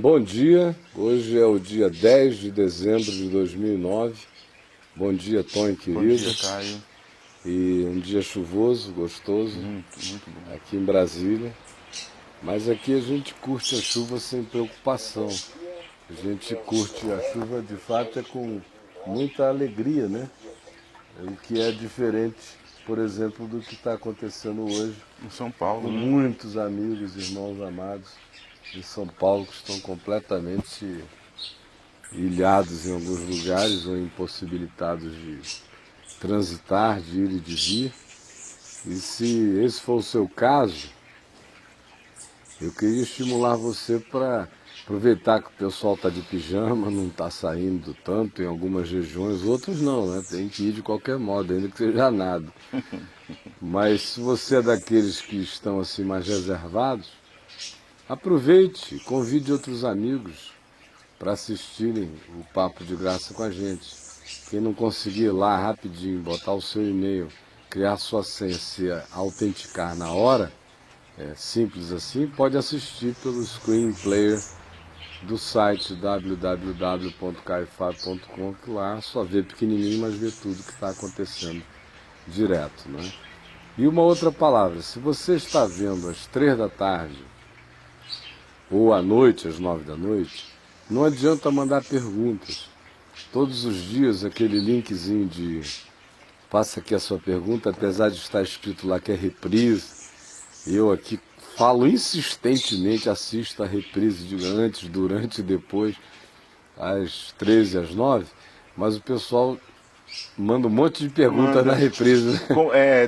bom dia. Hoje é o dia 10 de dezembro de 2009. Bom dia, Tonho, querido. Bom dia, Caio. E um dia chuvoso, gostoso, Muito bom. aqui em Brasília. Mas aqui a gente curte a chuva sem preocupação. A gente curte a chuva, de fato, é com muita alegria, né? O que é diferente, por exemplo, do que está acontecendo hoje Em São Paulo, com né? muitos amigos, irmãos amados de São Paulo que estão completamente ilhados em alguns lugares ou impossibilitados de transitar, de ir e de vir. E se esse for o seu caso, eu queria estimular você para aproveitar que o pessoal está de pijama, não está saindo tanto em algumas regiões, outros não, né? Tem que ir de qualquer modo, ainda que seja nada. Mas se você é daqueles que estão assim mais reservados, aproveite, convide outros amigos para assistirem o Papo de Graça com a gente. Quem não conseguir ir lá rapidinho, botar o seu e-mail, criar sua senha, se autenticar na hora, é simples assim, pode assistir pelo Screen Player do site www.caifab.com, que lá só vê pequenininho, mas vê tudo que está acontecendo direto, né? E uma outra palavra, se você está vendo às 3 da tarde ou à noite, às 9 da noite, não adianta mandar perguntas. Todos os dias aquele linkzinho de faça aqui a sua pergunta, apesar de estar escrito lá que é reprise, eu aqui falo insistentemente, assista a reprise de antes, durante e depois, às 13, às 9, mas o pessoal manda um monte de perguntas na reprise.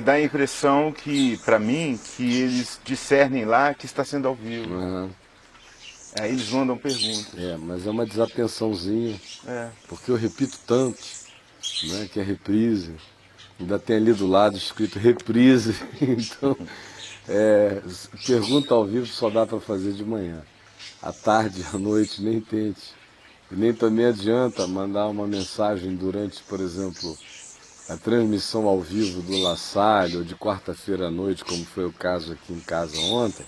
Dá a impressão que, para mim, que eles discernem lá que está sendo ao vivo. Uhum. Aí eles mandam perguntas. Mas é uma desatençãozinha, porque eu repito tanto, né, que é reprise. Ainda tem ali do lado escrito reprise, então pergunta ao vivo só dá para fazer de manhã. À tarde, à noite, nem tente. E nem também adianta mandar uma mensagem durante, por exemplo, a transmissão ao vivo do La Salle, ou de quarta-feira à noite, como foi o caso aqui em casa ontem.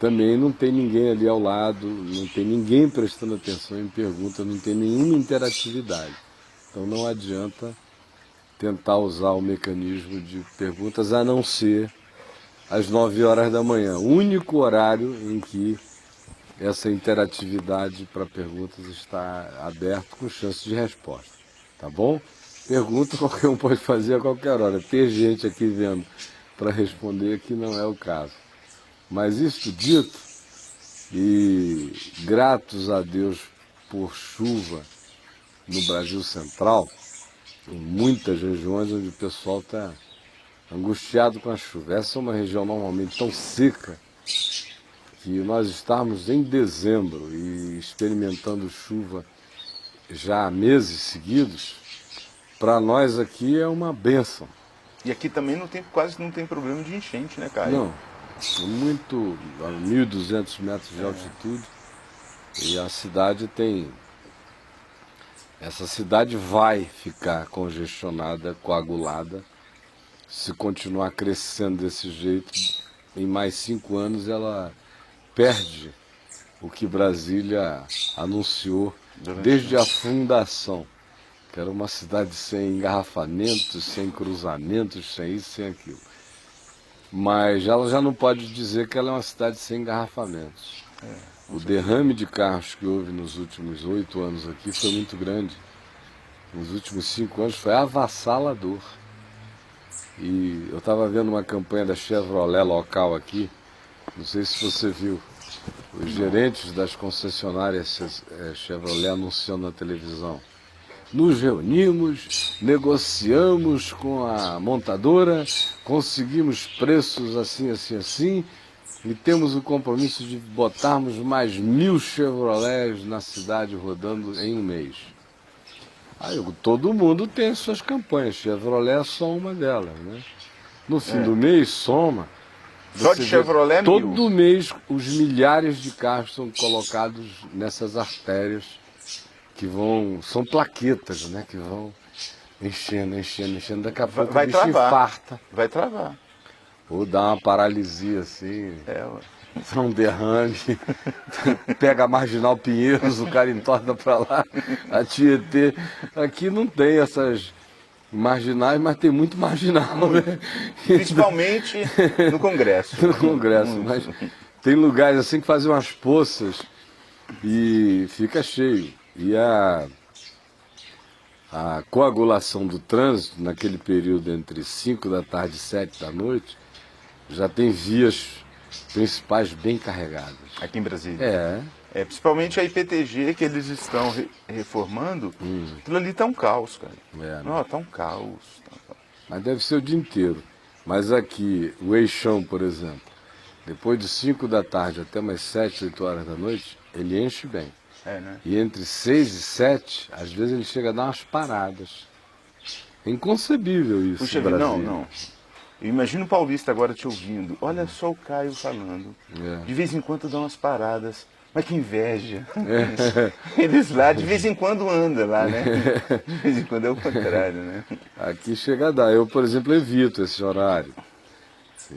Também não tem ninguém ali ao lado, não tem ninguém prestando atenção em pergunta, não tem nenhuma interatividade. Então não adianta tentar usar o mecanismo de perguntas, a não ser às 9 horas da manhã, o único horário em que essa interatividade para perguntas está aberto com chance de resposta, tá bom? Pergunta qualquer um pode fazer a qualquer hora, ter gente aqui vendo para responder que não é o caso. Mas isto dito, e gratos a Deus por chuva no Brasil Central, em muitas regiões onde o pessoal está angustiado com a chuva. Essa é uma região normalmente tão seca que nós estamos em dezembro e experimentando chuva já há meses seguidos, para nós aqui é uma bênção. E aqui também quase não tem problema de enchente, né, Caio? Não, muito a 1.200 metros de altitude, e a cidade essa cidade vai ficar congestionada, coagulada, se continuar crescendo desse jeito. Em mais 5 anos ela perde o que Brasília anunciou desde a fundação, que era uma cidade sem engarrafamentos, sem cruzamentos, sem isso, sem aquilo. Mas ela já não pode dizer que ela é uma cidade sem engarrafamentos. O derrame de carros que houve nos últimos 8 anos aqui foi muito grande. Nos últimos 5 anos foi avassalador. E eu estava vendo uma campanha da Chevrolet local aqui, não sei se você viu, os gerentes das concessionárias Chevrolet anunciando na televisão. Nos reunimos, negociamos com a montadora, conseguimos preços assim, assim, assim, e temos o compromisso de botarmos mais 1.000 Chevrolets na cidade rodando em um mês. Aí todo mundo tem suas campanhas, Chevrolet é só uma delas, né? No fim do mês, soma. Só de Chevrolet, todo mês os milhares de carros são colocados nessas artérias que são plaquetas, né? Que vão enchendo, daqui a pouco o bicho infarta. Vai travar. Ou dá uma paralisia assim. dá um derrame, pega a Marginal Pinheiros, o cara entorta para lá, a Tietê. Aqui não tem essas marginais, mas tem muito marginal, né? Principalmente no Congresso. No Congresso, mas tem lugares assim que fazem umas poças e fica cheio. E a coagulação do trânsito, naquele período entre 5 da tarde e 7 da noite, já tem vias principais bem carregadas. Aqui em Brasília. É. Principalmente a IPTG que eles estão reformando. Aquilo ali tá um caos, cara. Não, tá um caos. Mas deve ser o dia inteiro. Mas aqui, o Eixão, por exemplo, depois de 5 da tarde até umas 7, 8 horas da noite, ele enche bem. Né? E entre 6 e 7, às vezes ele chega a dar umas paradas. É inconcebível isso. Puxa vida, não. Eu imagino o paulista agora te ouvindo. Olha só o Caio falando. De vez em quando dá umas paradas. Mas que inveja. Eles lá, de vez em quando anda lá, né? De vez em quando é o contrário, né? Aqui chega a dar. Eu, por exemplo, evito esse horário.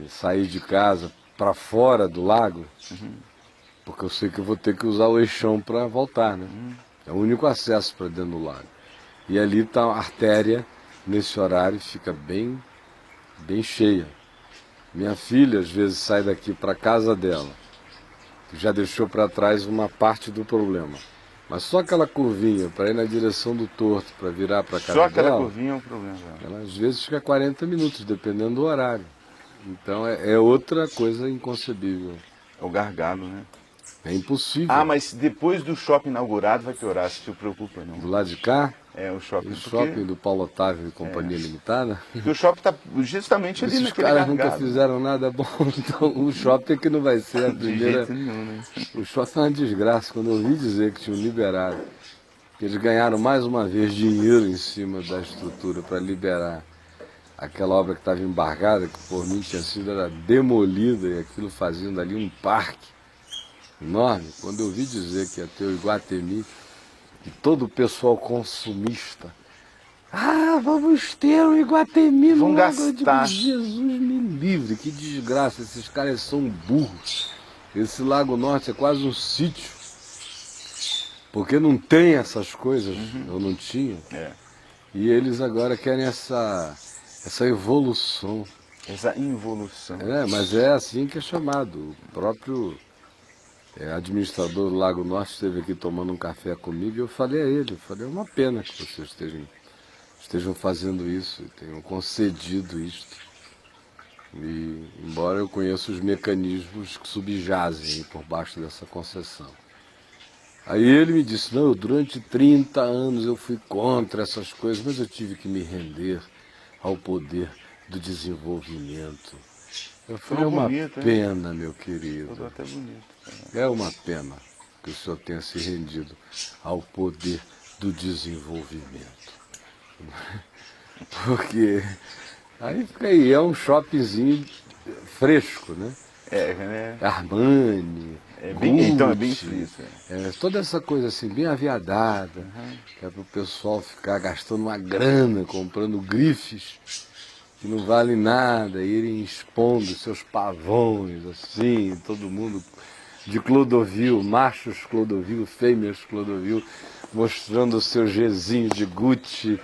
Sair de casa para fora do lago, porque eu sei que eu vou ter que usar o Eixão para voltar, né? É o único acesso para dentro do lago. E ali está a artéria, nesse horário, fica bem cheia. Minha filha, às vezes, sai daqui para a casa dela, que já deixou para trás uma parte do problema. Mas só aquela curvinha para ir na direção do torto, para virar para a casa dela... Só aquela curvinha é um problema. Ela, às vezes, fica 40 minutos, dependendo do horário. Então, é outra coisa inconcebível. É o gargalo, né? É impossível. Mas depois do shopping inaugurado vai piorar, se te preocupa, não? Do lado de cá? O shopping. O shopping do Paulo Otávio e Companhia Limitada? Porque o shopping está justamente ali naquele gargalo. Os caras nunca fizeram nada bom, então o shopping é que não vai ser a primeira... De jeito nenhum, né? O shopping é uma desgraça. Quando eu ouvi dizer que tinham liberado, que eles ganharam mais uma vez dinheiro em cima da estrutura para liberar aquela obra que estava embargada, que por mim tinha sido era demolida, e aquilo fazendo ali um parque enorme. Quando eu ouvi dizer que ia ter o Iguatemi, e todo o pessoal consumista, vamos ter o Iguatemi no lago. Eu digo, Jesus me livre, que desgraça, esses caras são burros. Esse Lago Norte é quase um sítio, porque não tem essas coisas, eu não tinha. E eles agora querem essa evolução. Essa involução. Mas é assim que é chamado. O próprio administrador do Lago Norte esteve aqui tomando um café comigo e eu falei a ele, é uma pena que vocês estejam fazendo isso, e tenham concedido isto. E, embora eu conheça os mecanismos que subjazem por baixo dessa concessão. Aí ele me disse, não, durante 30 anos eu fui contra essas coisas, mas eu tive que me render ao poder do desenvolvimento. Eu falei, é uma pena, meu querido. Ficou até bonito. É uma pena que o senhor tenha se rendido ao poder do desenvolvimento. Porque aí fica aí, é um shoppingzinho fresco, né? Armani, então é bem fresco. Toda essa coisa assim, bem aviadada, que é para o pessoal ficar gastando uma grana, comprando grifes que não valem nada, irem expondo seus pavões, assim, todo mundo de Clodovil, machos Clodovil, fêmeas Clodovil, mostrando os seus Gzinhos de Gucci.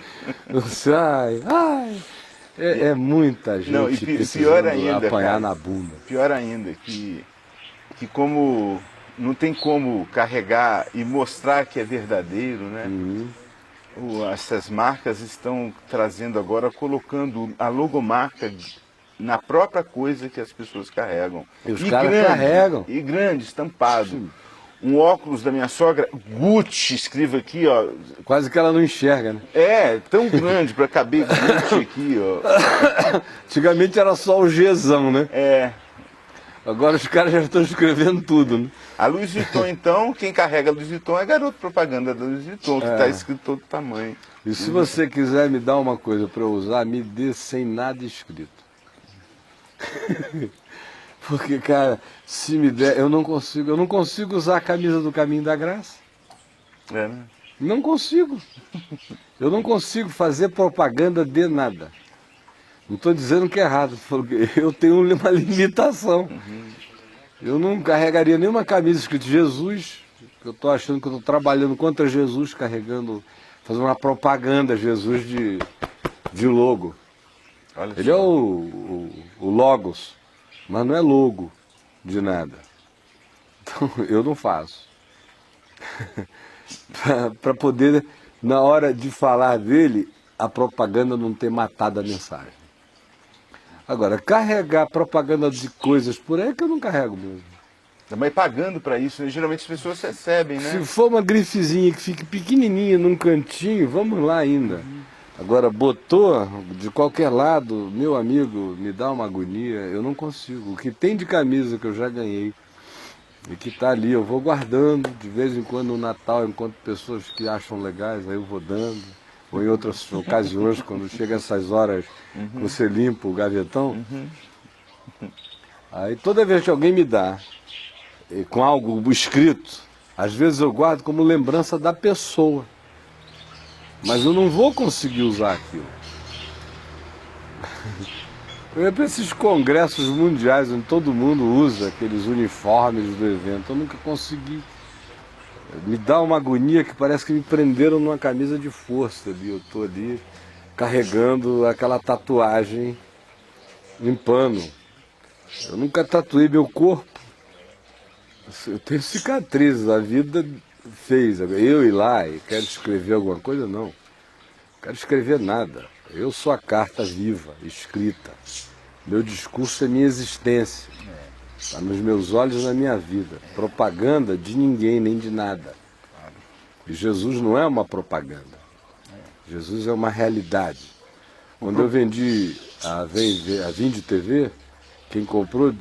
É muita gente não, pior ainda, apanhar cara, na bunda. Pior ainda, que como não tem como carregar e mostrar que é verdadeiro, né? Essas marcas estão trazendo agora, colocando a logomarca na própria coisa que as pessoas carregam. E os caras carregam. E grande, estampado. Um óculos da minha sogra, Gucci, escreva aqui, ó. Quase que ela não enxerga, né? Tão grande para caber Gucci aqui, ó. Antigamente era só o Gzão, né? Agora os caras já estão escrevendo tudo, né? A Louis Vuitton, então, quem carrega a Louis Vuitton é garoto propaganda da Louis Vuitton, que está escrito todo tamanho. E se você quiser me dar uma coisa para eu usar, me dê sem nada escrito. Porque, cara, se me der, eu não consigo usar a camisa do Caminho da Graça. Né? Não consigo. Eu não consigo fazer propaganda de nada. Não estou dizendo que é errado, porque eu tenho uma limitação. Eu não carregaria nenhuma camisa escrito Jesus, porque eu estou achando que eu estou trabalhando contra Jesus, carregando, fazendo uma propaganda Jesus de logo. Olha Ele é só. o Logos, mas não é logo de nada. Então eu não faço. Para poder, na hora de falar dele, a propaganda não ter matado a mensagem. Agora, carregar propaganda de coisas por aí é que eu não carrego mesmo. Mas pagando para isso, né? Geralmente as pessoas recebem, né? Se for uma grifezinha que fique pequenininha num cantinho, vamos lá ainda. Agora, botou de qualquer lado, meu amigo, me dá uma agonia, eu não consigo. O que tem de camisa que eu já ganhei e que está ali, eu vou guardando, de vez em quando no Natal, enquanto pessoas que acham legais, aí eu vou dando. Ou em outras ocasiões, quando chega essas horas que você limpa o gavetão. Aí toda vez que alguém me dá com algo escrito, às vezes eu guardo como lembrança da pessoa. Mas eu não vou conseguir usar aquilo. Eu ia para esses congressos mundiais onde todo mundo usa aqueles uniformes do evento. Eu nunca consegui. Me dá uma agonia que parece que me prenderam numa camisa de força ali. Eu estou ali carregando aquela tatuagem em pano. Eu nunca tatuei meu corpo. Eu tenho cicatrizes, a vida fez. Eu ir lá e quero escrever alguma coisa, não. Não quero escrever nada. Eu sou a carta viva, escrita. Meu discurso é minha existência. Está nos meus olhos, na minha vida. Propaganda de ninguém, nem de nada. E Jesus não é uma propaganda. Jesus é uma realidade. Quando eu vendi a Vindi TV, quem comprou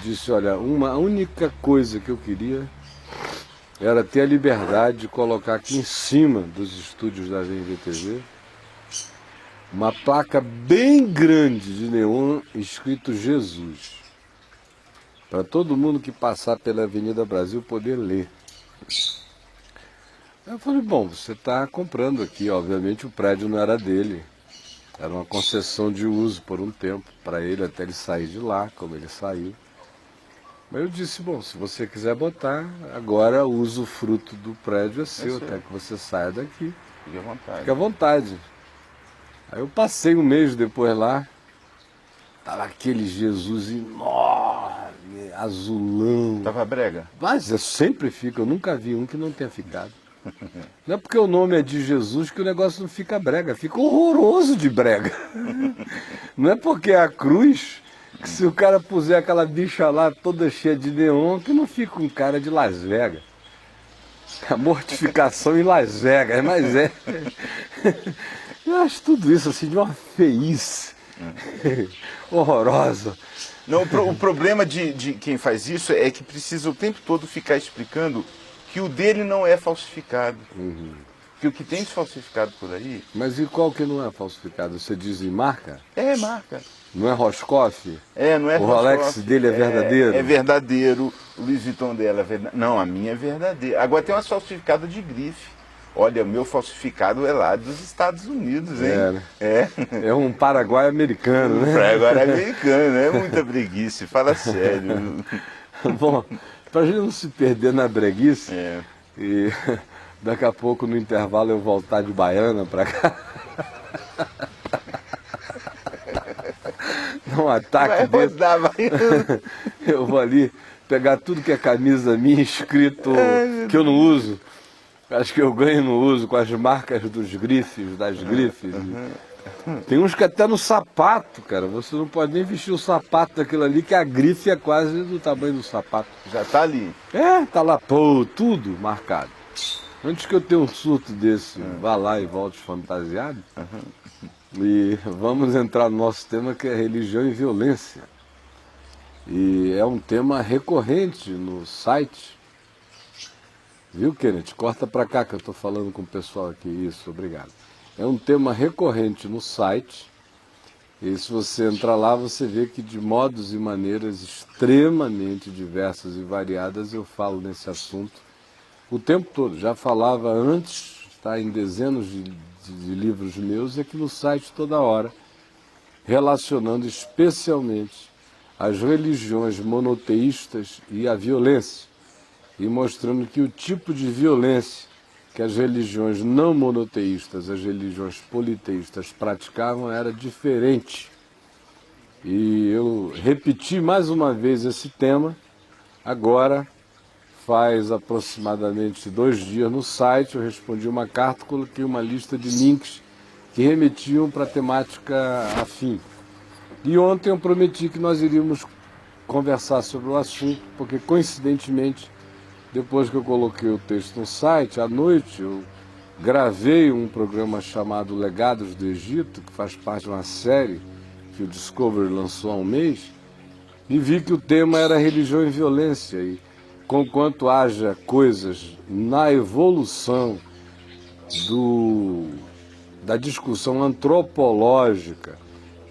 disse, olha, uma única coisa que eu queria era ter a liberdade de colocar aqui em cima dos estúdios da Vindi TV uma placa bem grande de neon escrito Jesus. Para todo mundo que passar pela Avenida Brasil poder ler. Eu falei, bom, você está comprando aqui, obviamente o prédio não era dele. Era uma concessão de uso por um tempo, para ele até ele sair de lá, como ele saiu. Mas eu disse, bom, se você quiser botar, agora o usufruto do prédio é seu, até que você saia daqui. Fique à vontade. Fique à vontade. Aí eu passei um mês depois lá, tava aquele Jesus enorme, azulão. Tava brega? Mas eu sempre fico, eu nunca vi um que não tenha ficado. Não é porque o nome é de Jesus que o negócio não fica brega, fica horroroso de brega. Não é porque é a cruz, que se o cara puser aquela bicha lá toda cheia de neon, que não fica um cara de Las Vegas. A mortificação em Las Vegas, mas é. Eu acho tudo isso assim de uma feice horrorosa. Não, o problema de quem faz isso é que precisa o tempo todo ficar explicando que o dele não é falsificado. Que o que tem de falsificado por aí... Mas e qual que não é falsificado? Você diz em marca? É marca. Não é Roscoff? Não é o Rolex dele é verdadeiro? É verdadeiro. O Louis Vuitton dela é verdadeiro. Não, a minha é verdadeira. Agora tem umas falsificadas de grife. Olha, o meu falsificado é lá dos Estados Unidos, hein? É um Paraguai americano, né? Paraguai americano, é muita breguice, fala sério. Bom, pra gente não se perder na breguice, e daqui a pouco no intervalo eu voltar de Baiana pra cá. Num ataque desse. Eu vou ali pegar tudo que é camisa minha escrito que eu não uso. Acho que eu ganho no uso com as marcas dos grifes, das grifes. Tem uns que até no sapato, cara. Você não pode nem vestir o sapato daquilo ali, que a grife é quase do tamanho do sapato. Já tá ali. Tá lá, pô, tudo marcado. Antes que eu tenha um surto desse, vá lá e volte fantasiado. E vamos entrar no nosso tema, que é religião e violência. E é um tema recorrente no site. Viu, Kenneth? Corta para cá que eu estou falando com o pessoal aqui. Isso, obrigado. É um tema recorrente no site. E se você entrar lá, você vê que de modos e maneiras extremamente diversas e variadas eu falo nesse assunto o tempo todo. Já falava antes, está em dezenas de livros meus, e aqui no site toda hora, relacionando especialmente as religiões monoteístas e a violência, e mostrando que o tipo de violência que as religiões não monoteístas, as religiões politeístas praticavam era diferente. E eu repeti mais uma vez esse tema, agora faz aproximadamente 2 dias no site, eu respondi uma carta, coloquei uma lista de links que remetiam para a temática afim. E ontem eu prometi que nós iríamos conversar sobre o assunto, porque coincidentemente, depois que eu coloquei o texto no site, à noite eu gravei um programa chamado Legados do Egito, que faz parte de uma série que o Discovery lançou há um mês, e vi que o tema era religião e violência, e conquanto haja coisas na evolução da discussão antropológica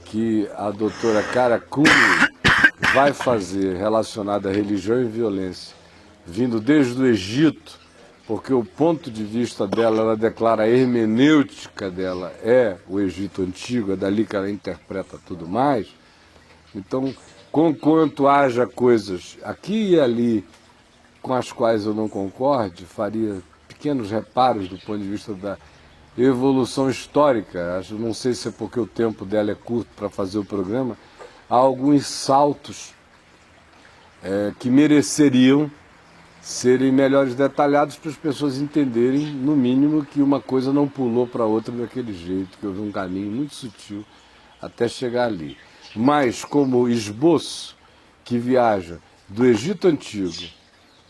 que a doutora Cara Cooney vai fazer relacionada à religião e violência, vindo desde o Egito, porque o ponto de vista dela, ela declara a hermenêutica dela é o Egito Antigo, é dali que ela interpreta tudo mais. Então, conquanto haja coisas aqui e ali com as quais eu não concorde, faria pequenos reparos do ponto de vista da evolução histórica. Não sei se é porque o tempo dela é curto para fazer o programa, há alguns saltos que mereceriam serem melhores detalhados para as pessoas entenderem, no mínimo, que uma coisa não pulou para outra daquele jeito, que houve um caminho muito sutil até chegar ali. Mas como esboço que viaja do Egito Antigo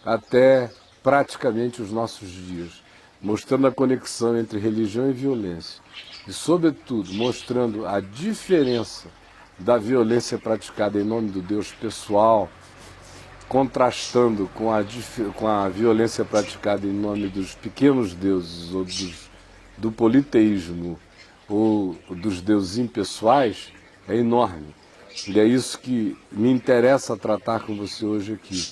até praticamente os nossos dias, mostrando a conexão entre religião e violência, e, sobretudo, mostrando a diferença da violência praticada em nome do Deus pessoal, contrastando com a violência praticada em nome dos pequenos deuses, ou do politeísmo, ou dos deuses impessoais, é enorme. E é isso que me interessa tratar com você hoje aqui,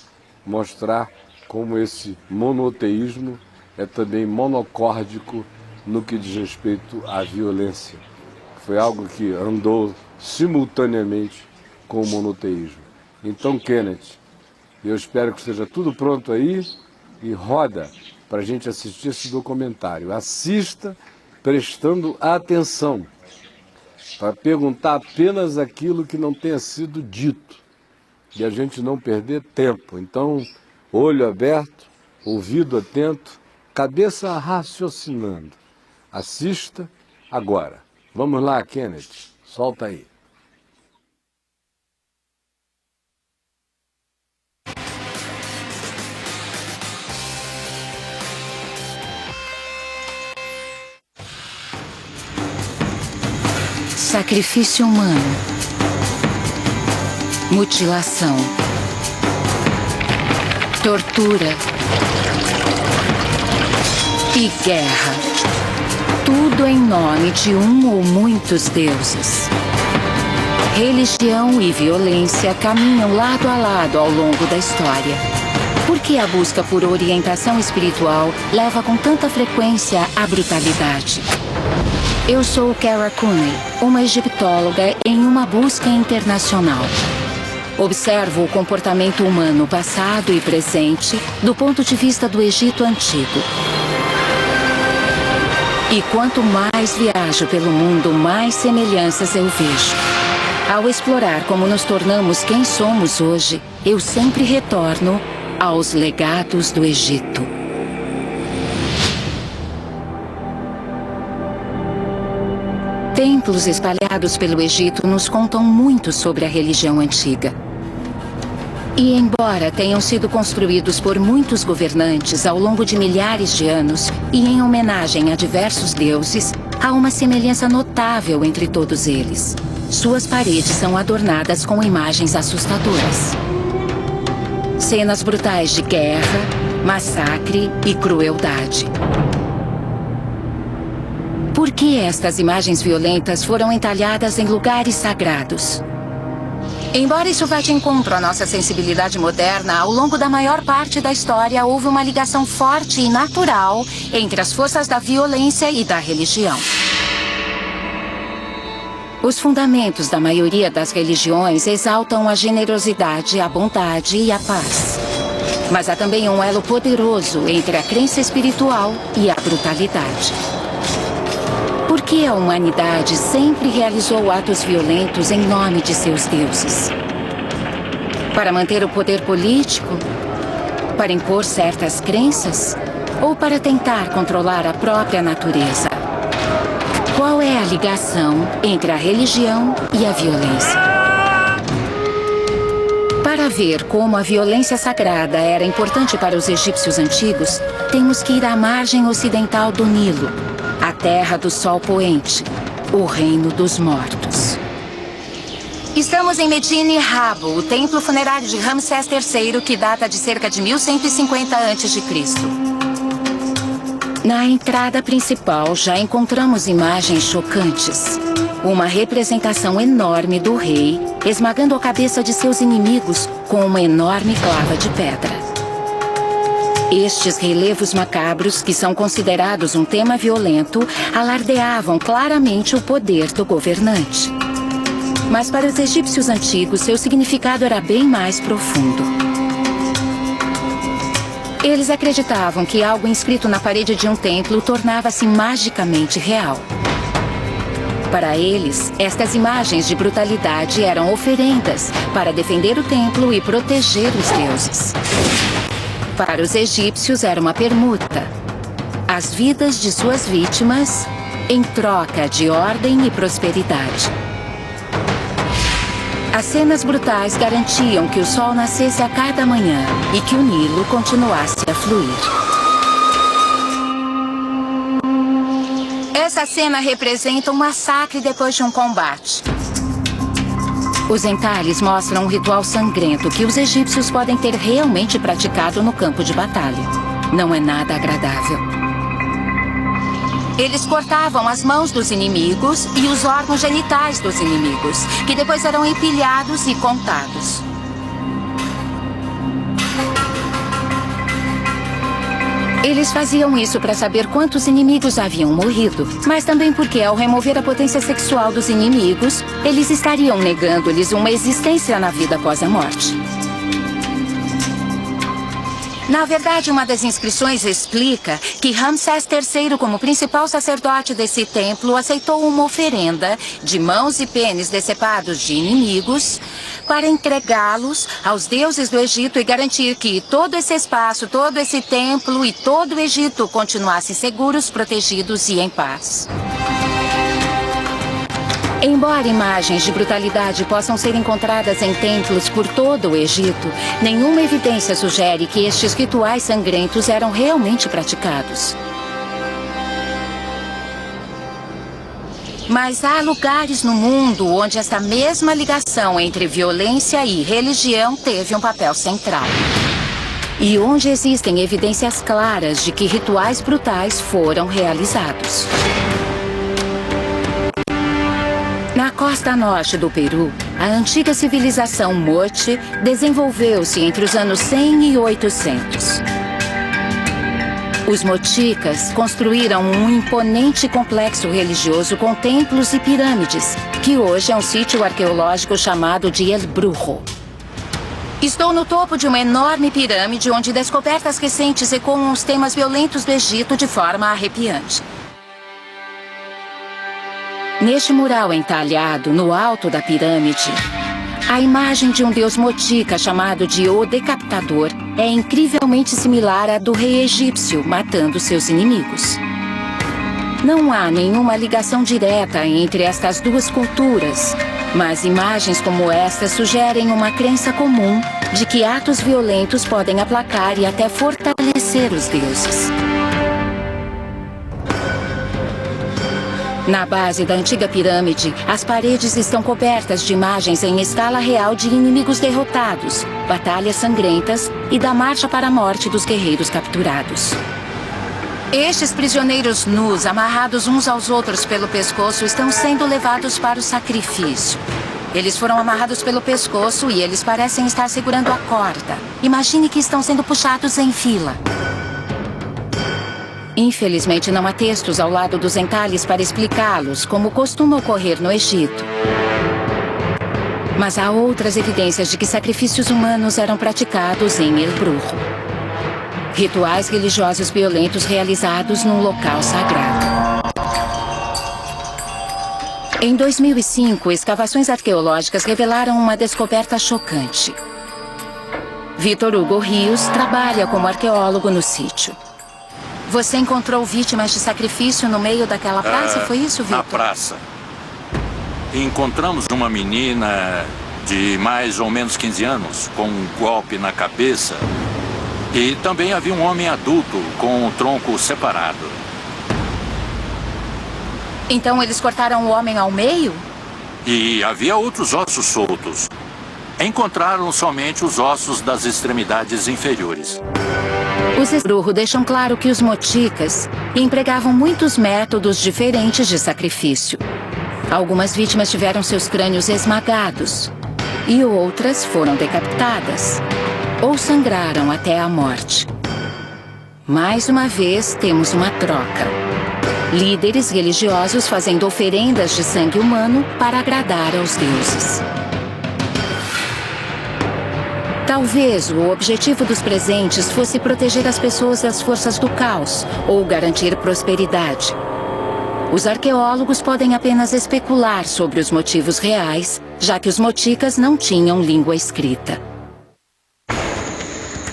mostrar como esse monoteísmo é também monocórdico no que diz respeito à violência. Foi algo que andou simultaneamente com o monoteísmo. Então, Kenneth, eu espero que esteja tudo pronto aí e roda para a gente assistir esse documentário. Assista prestando atenção, para perguntar apenas aquilo que não tenha sido dito e a gente não perder tempo. Então, olho aberto, ouvido atento, cabeça raciocinando. Assista agora. Vamos lá, Kenneth, solta aí. Sacrifício humano, mutilação, tortura e guerra. Tudo em nome de um ou muitos deuses. Religião e violência caminham lado a lado ao longo da história. Por que a busca por orientação espiritual leva com tanta frequência à brutalidade? Eu sou Cara Cooney, uma egiptóloga em uma busca internacional. Observo o comportamento humano passado e presente do ponto de vista do Egito Antigo. E quanto mais viajo pelo mundo, mais semelhanças eu vejo. Ao explorar como nos tornamos quem somos hoje, eu sempre retorno aos legados do Egito. Templos espalhados pelo Egito nos contam muito sobre a religião antiga. E embora tenham sido construídos por muitos governantes ao longo de milhares de anos e em homenagem a diversos deuses, há uma semelhança notável entre todos eles. Suas paredes são adornadas com imagens assustadoras. Cenas brutais de guerra, massacre e crueldade. Por que estas imagens violentas foram entalhadas em lugares sagrados? Embora isso vá de encontro à nossa sensibilidade moderna, ao longo da maior parte da história houve uma ligação forte e natural entre as forças da violência e da religião. Os fundamentos da maioria das religiões exaltam a generosidade, a bondade e a paz. Mas há também um elo poderoso entre a crença espiritual e a brutalidade. Por que a humanidade sempre realizou atos violentos em nome de seus deuses? Para manter o poder político? Para impor certas crenças? Ou para tentar controlar a própria natureza? Qual é a ligação entre a religião e a violência? Para ver como a violência sagrada era importante para os egípcios antigos, temos que ir à margem ocidental do Nilo, a terra do sol poente, o reino dos mortos. Estamos em Medine Rabo, o templo funerário de Ramsés III, que data de cerca de 1150 a.C. Na entrada principal já encontramos imagens chocantes. Uma representação enorme do rei esmagando a cabeça de seus inimigos com uma enorme clava de pedra. Estes relevos macabros, que são considerados um tema violento, alardeavam claramente o poder do governante. Mas para os egípcios antigos, seu significado era bem mais profundo. Eles acreditavam que algo inscrito na parede de um templo tornava-se magicamente real. Para eles, estas imagens de brutalidade eram oferendas para defender o templo e proteger os deuses. Para os egípcios era uma permuta. As vidas de suas vítimas em troca de ordem e prosperidade. As cenas brutais garantiam que o sol nascesse a cada manhã e que o Nilo continuasse a fluir. Essa cena representa um massacre depois de um combate. Os entalhes mostram um ritual sangrento que os egípcios podem ter realmente praticado no campo de batalha. Não é nada agradável. Eles cortavam as mãos dos inimigos e os órgãos genitais dos inimigos, que depois eram empilhados e contados. Eles faziam isso para saber quantos inimigos haviam morrido, mas também porque, ao remover a potência sexual dos inimigos, eles estariam negando-lhes uma existência na vida após a morte. Na verdade, uma das inscrições explica que Ramsés III, como principal sacerdote desse templo, aceitou uma oferenda de mãos e pênis decepados de inimigos para entregá-los aos deuses do Egito e garantir que todo esse espaço, todo esse templo e todo o Egito continuassem seguros, protegidos e em paz. Embora imagens de brutalidade possam ser encontradas em templos por todo o Egito, nenhuma evidência sugere que estes rituais sangrentos eram realmente praticados. Mas há lugares no mundo onde esta mesma ligação entre violência e religião teve um papel central. E onde existem evidências claras de que rituais brutais foram realizados. Na costa norte do Peru, a antiga civilização Moche desenvolveu-se entre os anos 100 e 800. Os mochicas construíram um imponente complexo religioso com templos e pirâmides, que hoje é um sítio arqueológico chamado de El Brujo. Estou no topo de uma enorme pirâmide onde descobertas recentes ecoam os temas violentos do Egito de forma arrepiante. Neste mural entalhado, no alto da pirâmide, a imagem de um deus mochica chamado de O Decapitador é incrivelmente similar à do rei egípcio matando seus inimigos. Não há nenhuma ligação direta entre estas duas culturas, mas imagens como esta sugerem uma crença comum de que atos violentos podem aplacar e até fortalecer os deuses. Na base da antiga pirâmide, as paredes estão cobertas de imagens em escala real de inimigos derrotados, batalhas sangrentas e da marcha para a morte dos guerreiros capturados. Estes prisioneiros nus, amarrados uns aos outros pelo pescoço, estão sendo levados para o sacrifício. Eles foram amarrados pelo pescoço e eles parecem estar segurando a corda. Imagine que estão sendo puxados em fila. Infelizmente, não há textos ao lado dos entalhes para explicá-los, como costuma ocorrer no Egito. Mas há outras evidências de que sacrifícios humanos eram praticados em El Brujo. Rituais religiosos violentos realizados num local sagrado. Em 2005, escavações arqueológicas revelaram uma descoberta chocante. Vitor Hugo Rios trabalha como arqueólogo no sítio. Você encontrou vítimas de sacrifício no meio daquela praça? Foi isso, Vitor? Na praça. Encontramos uma menina de mais ou menos 15 anos, com um golpe na cabeça. E também havia um homem adulto com o tronco separado. Então eles cortaram o homem ao meio? E havia outros ossos soltos. Encontraram somente os ossos das extremidades inferiores. Os Brujo deixam claro que os moticas empregavam muitos métodos diferentes de sacrifício. Algumas vítimas tiveram seus crânios esmagados e outras foram decapitadas ou sangraram até a morte. Mais uma vez, temos uma troca. Líderes religiosos fazendo oferendas de sangue humano para agradar aos deuses. Talvez o objetivo dos presentes fosse proteger as pessoas das forças do caos ou garantir prosperidade. Os arqueólogos podem apenas especular sobre os motivos reais, já que os moticas não tinham língua escrita.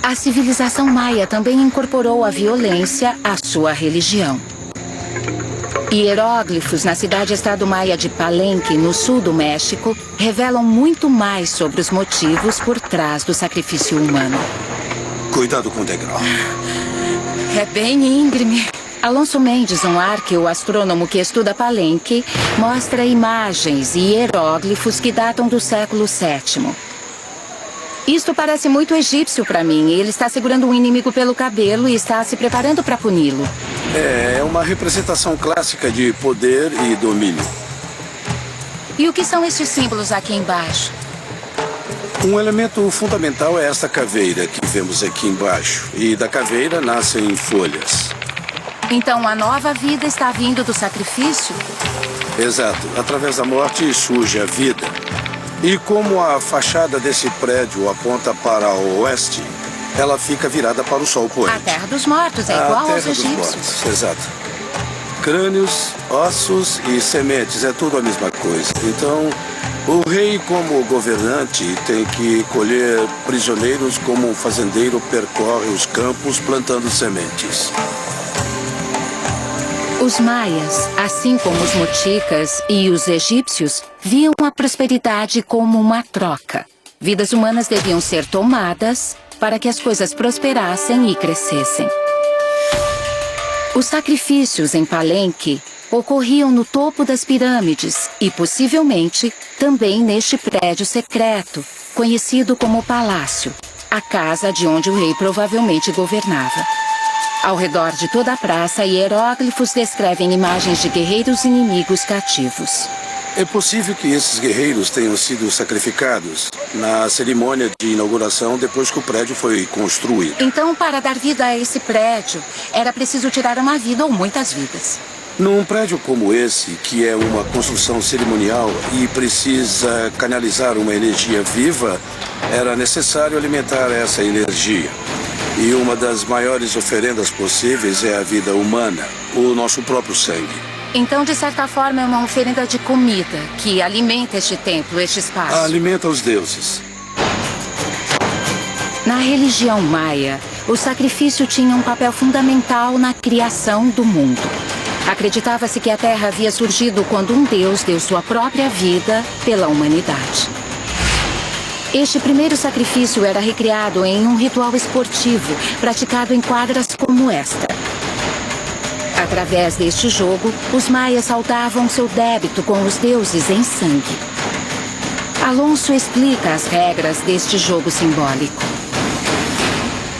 A civilização maia também incorporou a violência à sua religião. Hieróglifos na cidade-estado maia de Palenque, no sul do México, revelam muito mais sobre os motivos por trás do sacrifício humano. Cuidado com o degrau. É bem íngreme. Alonso Mendes, um arqueoastrônomo que estuda Palenque, mostra imagens e hieróglifos que datam do século VII. Isto parece muito egípcio para mim. Ele está segurando um inimigo pelo cabelo e está se preparando para puni-lo. É uma representação clássica de poder e domínio. E o que são esses símbolos aqui embaixo? Um elemento fundamental é esta caveira que vemos aqui embaixo. E da caveira nascem folhas. Então a nova vida está vindo do sacrifício? Exato. Através da morte surge a vida. E como a fachada desse prédio aponta para o oeste, ela fica virada para o sol poente. A Terra dos Mortos é igual aos egípcios. Mortos, exato. Crânios, ossos e sementes, é tudo a mesma coisa. Então, o rei como governante tem que colher prisioneiros como um fazendeiro percorre os campos plantando sementes. Os maias, assim como os moticas e os egípcios, viam a prosperidade como uma troca. Vidas humanas deviam ser tomadas para que as coisas prosperassem e crescessem. Os sacrifícios em Palenque ocorriam no topo das pirâmides e, possivelmente, também neste prédio secreto, conhecido como Palácio, a casa de onde o rei provavelmente governava. Ao redor de toda a praça, hieróglifos descrevem imagens de guerreiros inimigos cativos. É possível que esses guerreiros tenham sido sacrificados na cerimônia de inauguração depois que o prédio foi construído. Então, para dar vida a esse prédio, era preciso tirar uma vida ou muitas vidas. Num prédio como esse, que é uma construção cerimonial e precisa canalizar uma energia viva, era necessário alimentar essa energia. E uma das maiores oferendas possíveis é a vida humana, o nosso próprio sangue. Então, de certa forma, é uma oferenda de comida que alimenta este templo, este espaço. Alimenta os deuses. Na religião maia, o sacrifício tinha um papel fundamental na criação do mundo. Acreditava-se que a Terra havia surgido quando um deus deu sua própria vida pela humanidade. Este primeiro sacrifício era recriado em um ritual esportivo, praticado em quadras como esta. Através deste jogo, os maias saldavam seu débito com os deuses em sangue. Alonso explica as regras deste jogo simbólico.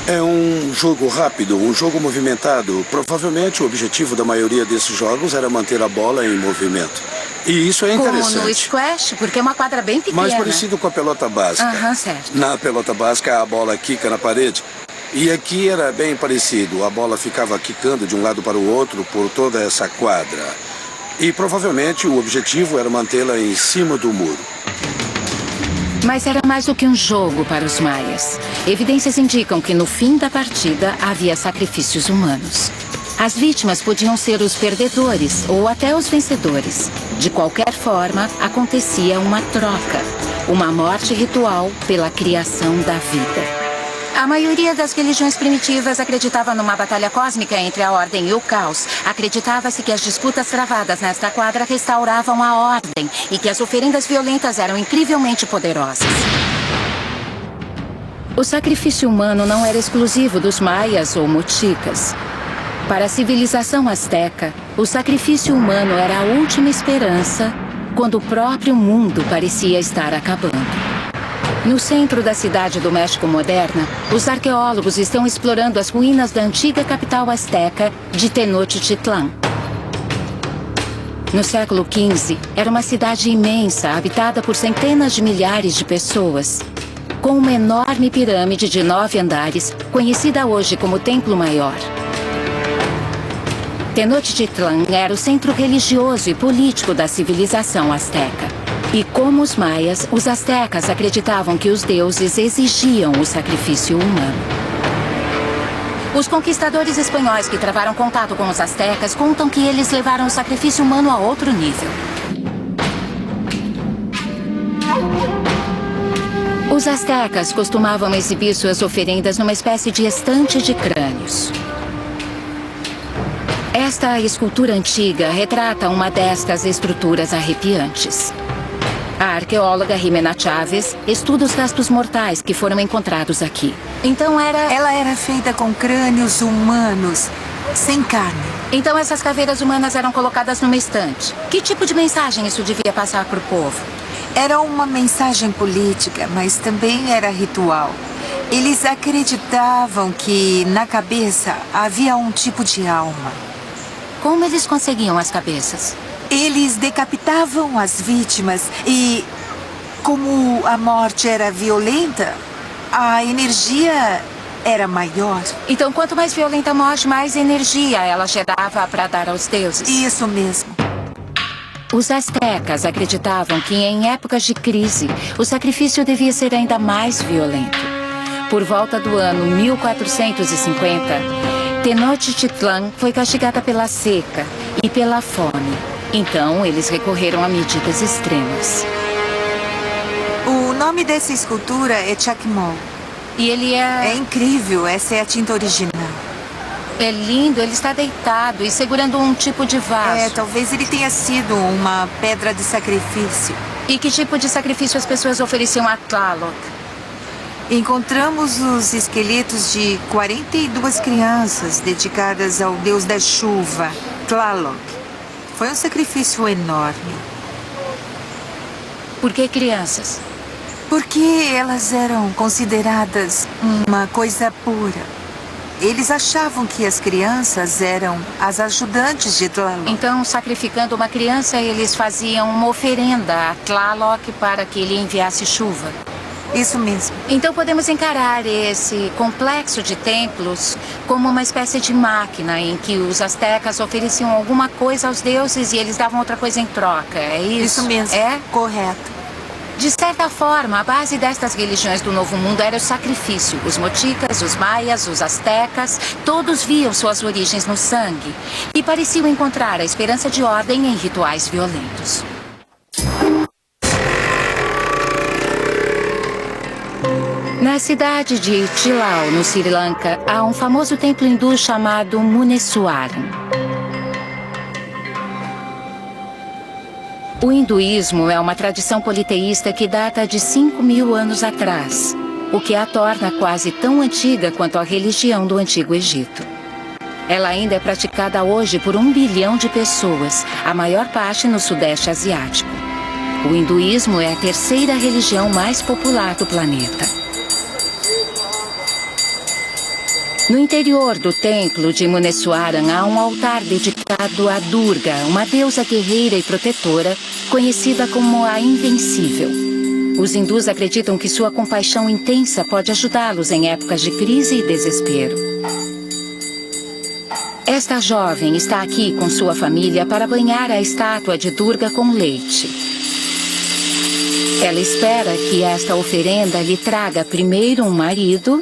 É um jogo rápido, um jogo movimentado. Provavelmente o objetivo da maioria desses jogos era manter a bola em movimento. E isso é interessante. Como no squash, porque é uma quadra bem pequena. Mais parecido com a pelota básica. Aham, certo. Na pelota básica, a bola quica na parede E aqui era bem parecido. A bola ficava quicando de um lado para o outro por toda essa quadra. E provavelmente o objetivo era mantê-la em cima do muro. Mas era mais do que um jogo para os maias. Evidências indicam que no fim da partida havia sacrifícios humanos. As vítimas podiam ser os perdedores ou até os vencedores. De qualquer forma, acontecia uma troca. Uma morte ritual pela criação da vida. A maioria das religiões primitivas acreditava numa batalha cósmica entre a ordem e o caos. Acreditava-se que as disputas travadas nesta quadra restauravam a ordem e que as oferendas violentas eram incrivelmente poderosas. O sacrifício humano não era exclusivo dos maias ou mochicas. Para a civilização asteca, o sacrifício humano era a última esperança quando o próprio mundo parecia estar acabando. No centro da cidade do México moderna, os arqueólogos estão explorando as ruínas da antiga capital asteca de Tenochtitlan. No século XV, era uma cidade imensa, habitada por centenas de milhares de pessoas, com uma enorme pirâmide de 9 andares, conhecida hoje como Templo Maior. Tenochtitlan era o centro religioso e político da civilização asteca. E como os maias, os astecas acreditavam que os deuses exigiam o sacrifício humano. Os conquistadores espanhóis que travaram contato com os astecas contam que eles levaram o sacrifício humano a outro nível. Os astecas costumavam exibir suas oferendas numa espécie de estante de crânios. Esta escultura antiga retrata uma destas estruturas arrepiantes. A arqueóloga Jimena Chávez estuda os restos mortais que foram encontrados aqui. Então ela era feita com crânios humanos, sem carne. Então essas caveiras humanas eram colocadas numa estante. Que tipo de mensagem isso devia passar para o povo? Era uma mensagem política, mas também era ritual. Eles acreditavam que na cabeça havia um tipo de alma. Como eles conseguiam as cabeças? Eles decapitavam as vítimas e, como a morte era violenta, a energia era maior. Então, quanto mais violenta a morte, mais energia ela gerava para dar aos deuses. Isso mesmo. Os astecas acreditavam que em épocas de crise, o sacrifício devia ser ainda mais violento. Por volta do ano 1450, Tenochtitlan foi castigada pela seca e pela fome. Então, eles recorreram a medidas extremas. O nome dessa escultura é Chacmol. E ele É incrível, essa é a tinta original. É lindo, ele está deitado e segurando um tipo de vaso. Talvez ele tenha sido uma pedra de sacrifício. E que tipo de sacrifício as pessoas ofereciam a Tlaloc? Encontramos os esqueletos de 42 crianças dedicadas ao deus da chuva, Tlaloc. Foi um sacrifício enorme. Por que crianças? Porque elas eram consideradas uma coisa pura. Eles achavam que as crianças eram as ajudantes de Tlaloc. Então, sacrificando uma criança, eles faziam uma oferenda a Tlaloc para que ele enviasse chuva. Isso mesmo. Então podemos encarar esse complexo de templos como uma espécie de máquina em que os astecas ofereciam alguma coisa aos deuses e eles davam outra coisa em troca, é isso? Isso mesmo. É? Correto. De certa forma, a base destas religiões do Novo Mundo era o sacrifício. Os mochicas, os maias, os astecas, todos viam suas origens no sangue e pareciam encontrar a esperança de ordem em rituais violentos. Na cidade de Chilau, no Sri Lanka, há um famoso templo hindu chamado Muneeswaran. O hinduísmo é uma tradição politeísta que data de 5.000 anos atrás, o que a torna quase tão antiga quanto a religião do Antigo Egito. Ela ainda é praticada hoje por 1 bilhão de pessoas, a maior parte no Sudeste Asiático. O hinduísmo é a terceira religião mais popular do planeta. No interior do templo de Muneeswaran há um altar dedicado a Durga, uma deusa guerreira e protetora, conhecida como a Invencível. Os hindus acreditam que sua compaixão intensa pode ajudá-los em épocas de crise e desespero. Esta jovem está aqui com sua família para banhar a estátua de Durga com leite. Ela espera que esta oferenda lhe traga primeiro um marido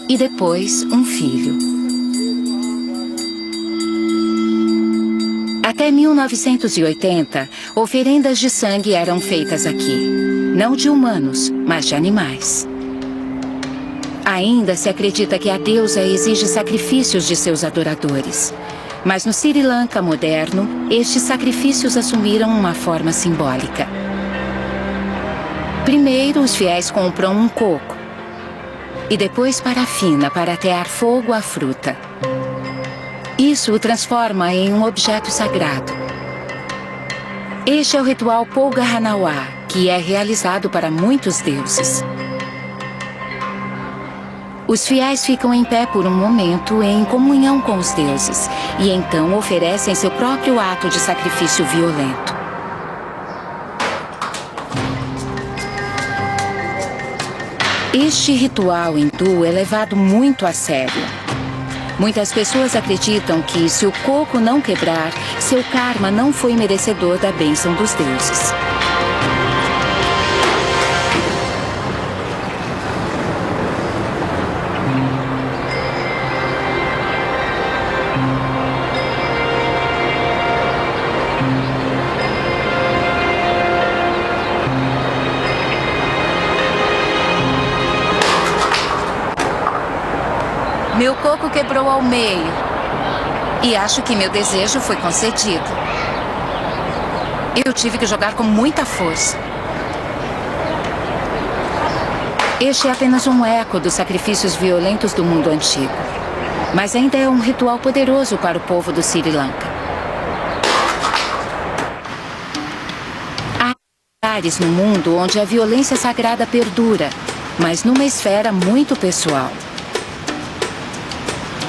e depois um filho. Até 1980, oferendas de sangue eram feitas aqui. Não de humanos, mas de animais. Ainda se acredita que a deusa exige sacrifícios de seus adoradores. Mas no Sri Lanka moderno, estes sacrifícios assumiram uma forma simbólica. Primeiro, os fiéis compram um coco. E depois parafina para atear fogo à fruta. Isso o transforma em um objeto sagrado. Este é o ritual Polga Hanawa, que é realizado para muitos deuses. Os fiéis ficam em pé por um momento em comunhão com os deuses e então oferecem seu próprio ato de sacrifício violento. Este ritual hindu é levado muito a sério. Muitas pessoas acreditam que se o coco não quebrar, seu karma não foi merecedor da bênção dos deuses. Meu coco quebrou ao meio. E acho que meu desejo foi concedido. Eu tive que jogar com muita força. Este é apenas um eco dos sacrifícios violentos do mundo antigo. Mas ainda é um ritual poderoso para o povo do Sri Lanka. Há lugares no mundo onde a violência sagrada perdura, mas numa esfera muito pessoal.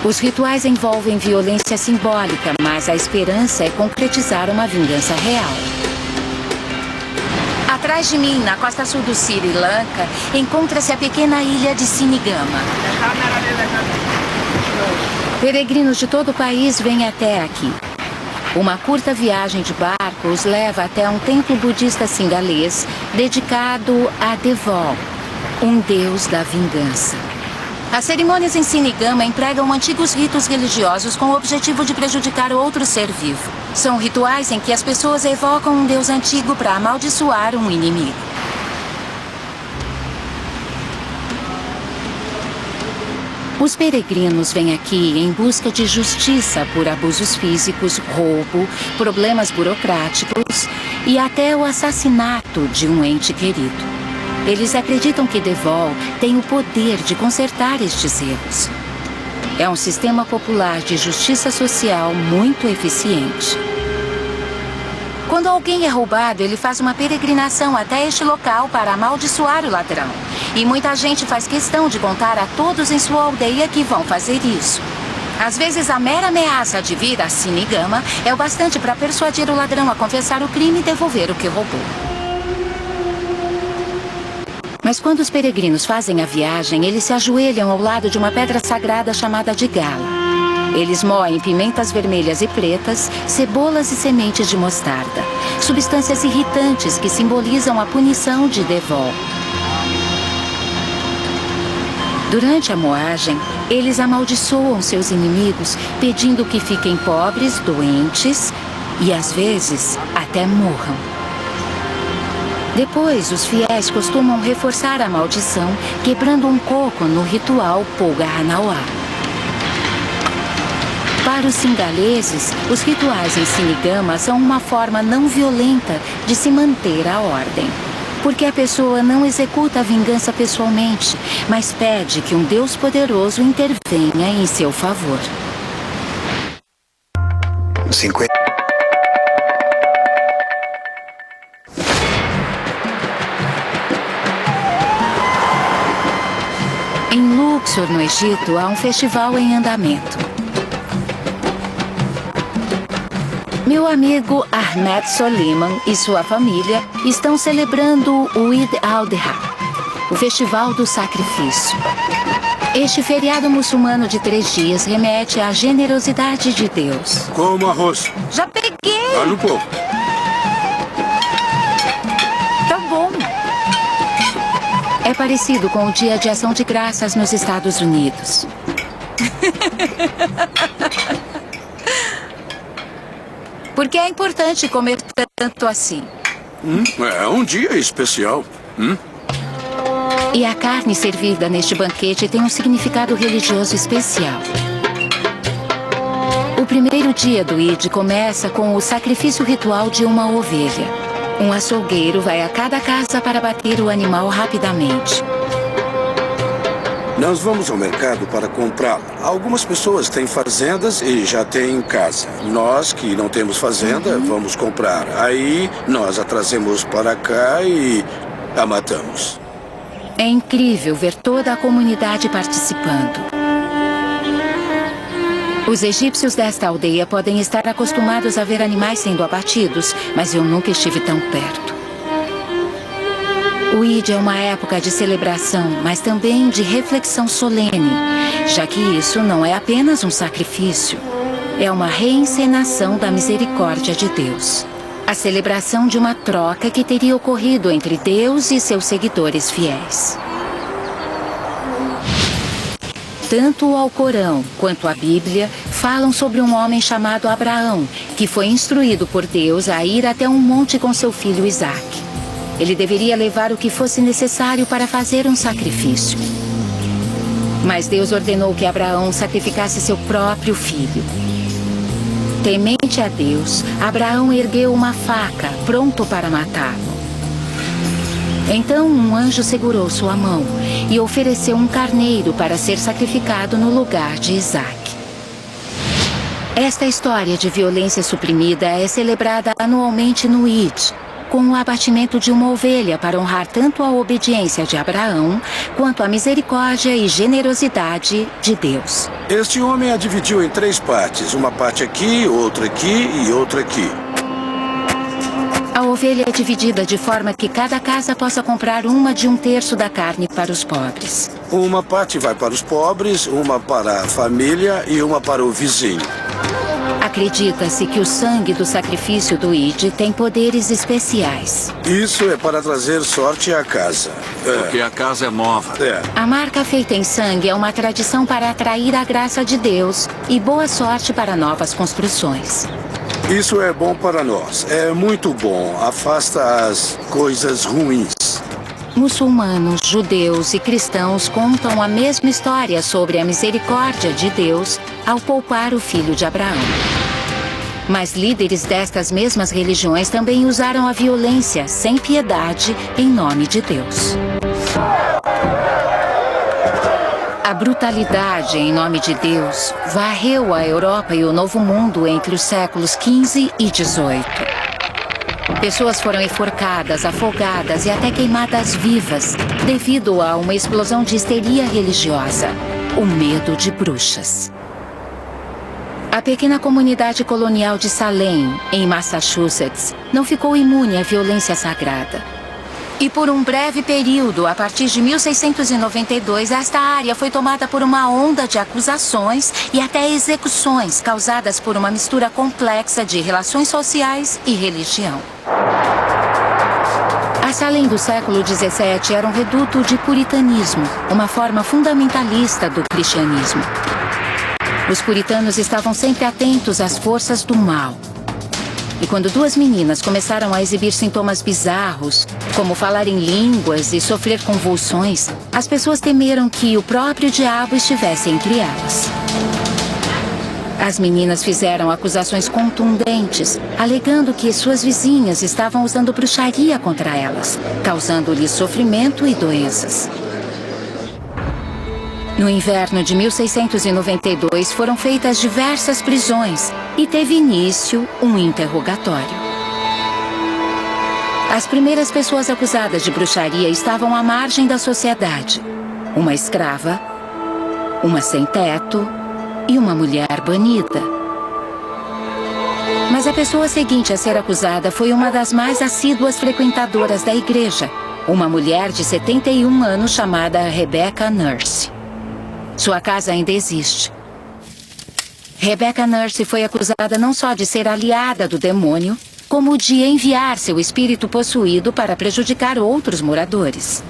Os rituais envolvem violência simbólica, mas a esperança é concretizar uma vingança real. Atrás de mim, na costa sul do Sri Lanka, encontra-se a pequena ilha de Sinigama. Peregrinos de todo o país vêm até aqui. Uma curta viagem de barco os leva até um templo budista singalês dedicado a Devol, um deus da vingança. As cerimônias em Sinigama empregam antigos ritos religiosos com o objetivo de prejudicar outro ser vivo. São rituais em que as pessoas evocam um deus antigo para amaldiçoar um inimigo. Os peregrinos vêm aqui em busca de justiça por abusos físicos, roubo, problemas burocráticos e até o assassinato de um ente querido. Eles acreditam que Devol tem o poder de consertar estes erros. É um sistema popular de justiça social muito eficiente. Quando alguém é roubado, ele faz uma peregrinação até este local para amaldiçoar o ladrão. E muita gente faz questão de contar a todos em sua aldeia que vão fazer isso. Às vezes, a mera ameaça de vir a Sinigama é o bastante para persuadir o ladrão a confessar o crime e devolver o que roubou. Mas quando os peregrinos fazem a viagem, eles se ajoelham ao lado de uma pedra sagrada chamada de Gala. Eles moem pimentas vermelhas e pretas, cebolas e sementes de mostarda, substâncias irritantes que simbolizam a punição de Devol. Durante a moagem, eles amaldiçoam seus inimigos, pedindo que fiquem pobres, doentes e, às vezes, até morram. Depois, os fiéis costumam reforçar a maldição, quebrando um coco no ritual Polga Hanawa. Para os singaleses, os rituais em Sinigama são uma forma não violenta de se manter a ordem. Porque a pessoa não executa a vingança pessoalmente, mas pede que um Deus poderoso intervenha em seu favor. 50. Em Luxor, no Egito, há um festival em andamento. Meu amigo Ahmed Soliman e sua família estão celebrando o Eid al-Adha, o Festival do Sacrifício. Este feriado muçulmano de 3 dias remete à generosidade de Deus. Como arroz. Já peguei! Olha um pouco. Tá bom. É parecido com o Dia de Ação de Graças nos Estados Unidos. Por que é importante comer tanto assim? É um dia especial. E a carne servida neste banquete tem um significado religioso especial. O primeiro dia do Eid começa com o sacrifício ritual de uma ovelha. Um açougueiro vai a cada casa para abater o animal rapidamente. Nós vamos ao mercado para comprá-la. Algumas pessoas têm fazendas e já têm em casa. Nós, que não temos fazenda, vamos comprar. Aí, nós a trazemos para cá e a matamos. É incrível ver toda a comunidade participando. Os egípcios desta aldeia podem estar acostumados a ver animais sendo abatidos, mas eu nunca estive tão perto. O Eid é uma época de celebração, mas também de reflexão solene, já que isso não é apenas um sacrifício, é uma reencenação da misericórdia de Deus. A celebração de uma troca que teria ocorrido entre Deus e seus seguidores fiéis. Tanto o Alcorão quanto a Bíblia falam sobre um homem chamado Abraão, que foi instruído por Deus a ir até um monte com seu filho Isaac. Ele deveria levar o que fosse necessário para fazer um sacrifício. Mas Deus ordenou que Abraão sacrificasse seu próprio filho. Temente a Deus, Abraão ergueu uma faca, pronto para matá-lo. Então um anjo segurou sua mão e ofereceu um carneiro para ser sacrificado no lugar de Isaac. Esta história de violência suprimida é celebrada anualmente no Eid, com o abatimento de uma ovelha para honrar tanto a obediência de Abraão quanto a misericórdia e generosidade de Deus. Este homem a dividiu em 3 partes. Uma parte aqui, outra aqui e outra aqui. A ovelha é dividida de forma que cada casa possa comprar uma de 1/3 da carne para os pobres. Uma parte vai para os pobres, uma para a família e uma para o vizinho. Acredita-se que o sangue do sacrifício do Eid tem poderes especiais. Isso é para trazer sorte à casa. Porque a casa é nova. A marca feita em sangue é uma tradição para atrair a graça de Deus e boa sorte para novas construções. Isso é bom para nós. É muito bom. Afasta as coisas ruins. Muçulmanos, judeus e cristãos contam a mesma história sobre a misericórdia de Deus ao poupar o filho de Abraão. Mas líderes destas mesmas religiões também usaram a violência sem piedade em nome de Deus. A brutalidade em nome de Deus varreu a Europa e o Novo Mundo entre os séculos XV e XVIII. Pessoas foram enforcadas, afogadas e até queimadas vivas devido a uma explosão de histeria religiosa, o medo de bruxas. A pequena comunidade colonial de Salem, em Massachusetts, não ficou imune à violência sagrada. E por um breve período, a partir de 1692, esta área foi tomada por uma onda de acusações e até execuções causadas por uma mistura complexa de relações sociais e religião. A Salem do século XVII era um reduto de puritanismo, uma forma fundamentalista do cristianismo. Os puritanos estavam sempre atentos às forças do mal. E quando 2 meninas começaram a exibir sintomas bizarros, como falar em línguas e sofrer convulsões, as pessoas temeram que o próprio diabo estivesse entre elas. As meninas fizeram acusações contundentes, alegando que suas vizinhas estavam usando bruxaria contra elas, causando-lhes sofrimento e doenças. No inverno de 1692 foram feitas diversas prisões e teve início um interrogatório. As primeiras pessoas acusadas de bruxaria estavam à margem da sociedade. Uma escrava, uma sem-teto e uma mulher banida. Mas Mas a pessoa seguinte a ser acusada foi uma das mais assíduas frequentadoras da igreja, uma mulher de 71 anos chamada Rebecca Nurse. Sua casa ainda existe. Rebecca Nurse foi acusada não só de ser aliada do demônio, como de enviar seu espírito possuído para prejudicar outros moradores.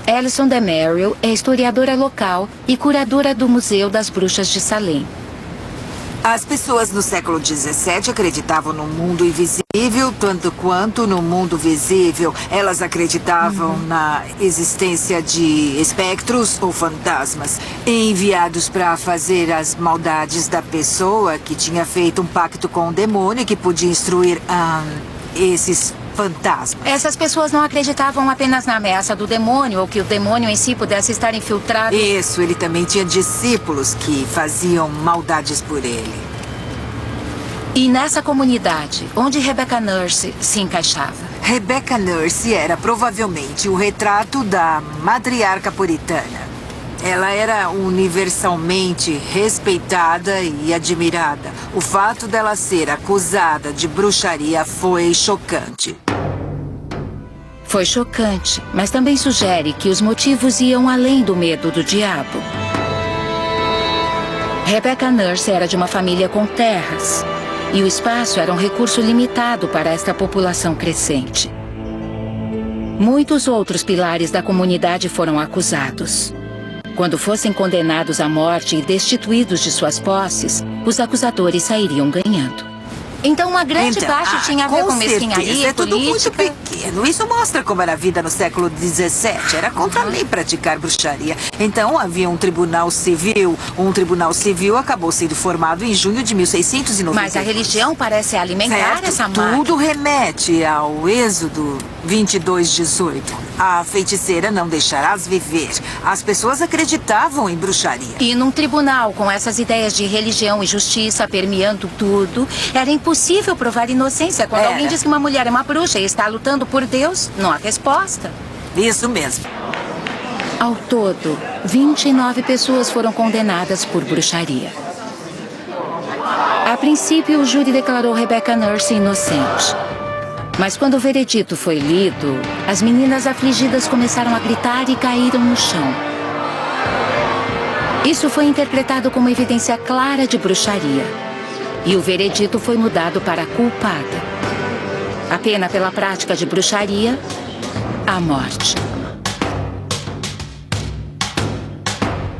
Alison DeMarrow é historiadora local e curadora do Museu das Bruxas de Salem. As pessoas no século XVII acreditavam no mundo invisível, tanto quanto no mundo visível. Elas acreditavam na existência de espectros ou fantasmas, enviados para fazer as maldades da pessoa que tinha feito um pacto com o demônio que podia instruir esses fantasmas. Essas pessoas não acreditavam apenas na ameaça do demônio ou que o demônio em si pudesse estar infiltrado. Isso, ele também tinha discípulos que faziam maldades por ele. E nessa comunidade, onde Rebecca Nurse se encaixava? Rebecca Nurse era provavelmente o retrato da matriarca puritana. Ela era universalmente respeitada e admirada. O fato dela ser acusada de bruxaria foi chocante. Foi chocante, mas também sugere que os motivos iam além do medo do diabo. Rebecca Nurse era de uma família com terras, e o espaço era um recurso limitado para esta população crescente. Muitos outros pilares da comunidade foram acusados. Quando fossem condenados à morte e destituídos de suas posses, os acusadores sairiam ganhando. Então, uma grande parte tinha a ver com mesquinharia, é tudo muito política. pequeno. Isso mostra como era a vida no século XVII. Era contra a lei praticar bruxaria. Então, havia um tribunal civil. Um tribunal civil acabou sendo formado em junho de 1690. Mas a religião parece alimentar essa máquina. Tudo remete ao Êxodo 22:18. A feiticeira não deixarás viver. As pessoas acreditavam em bruxaria. E num tribunal com essas ideias de religião e justiça permeando tudo, era impossível provar inocência. Quando alguém diz que uma mulher é uma bruxa e está lutando por Deus, não há resposta. Isso mesmo. Ao todo, 29 pessoas foram condenadas por bruxaria. A princípio, o júri declarou Rebecca Nurse inocente. Mas quando o veredito foi lido, as meninas afligidas começaram a gritar e caíram no chão. Isso foi interpretado como evidência clara de bruxaria. E o veredito foi mudado para culpada. A pena pela prática de bruxaria, a morte.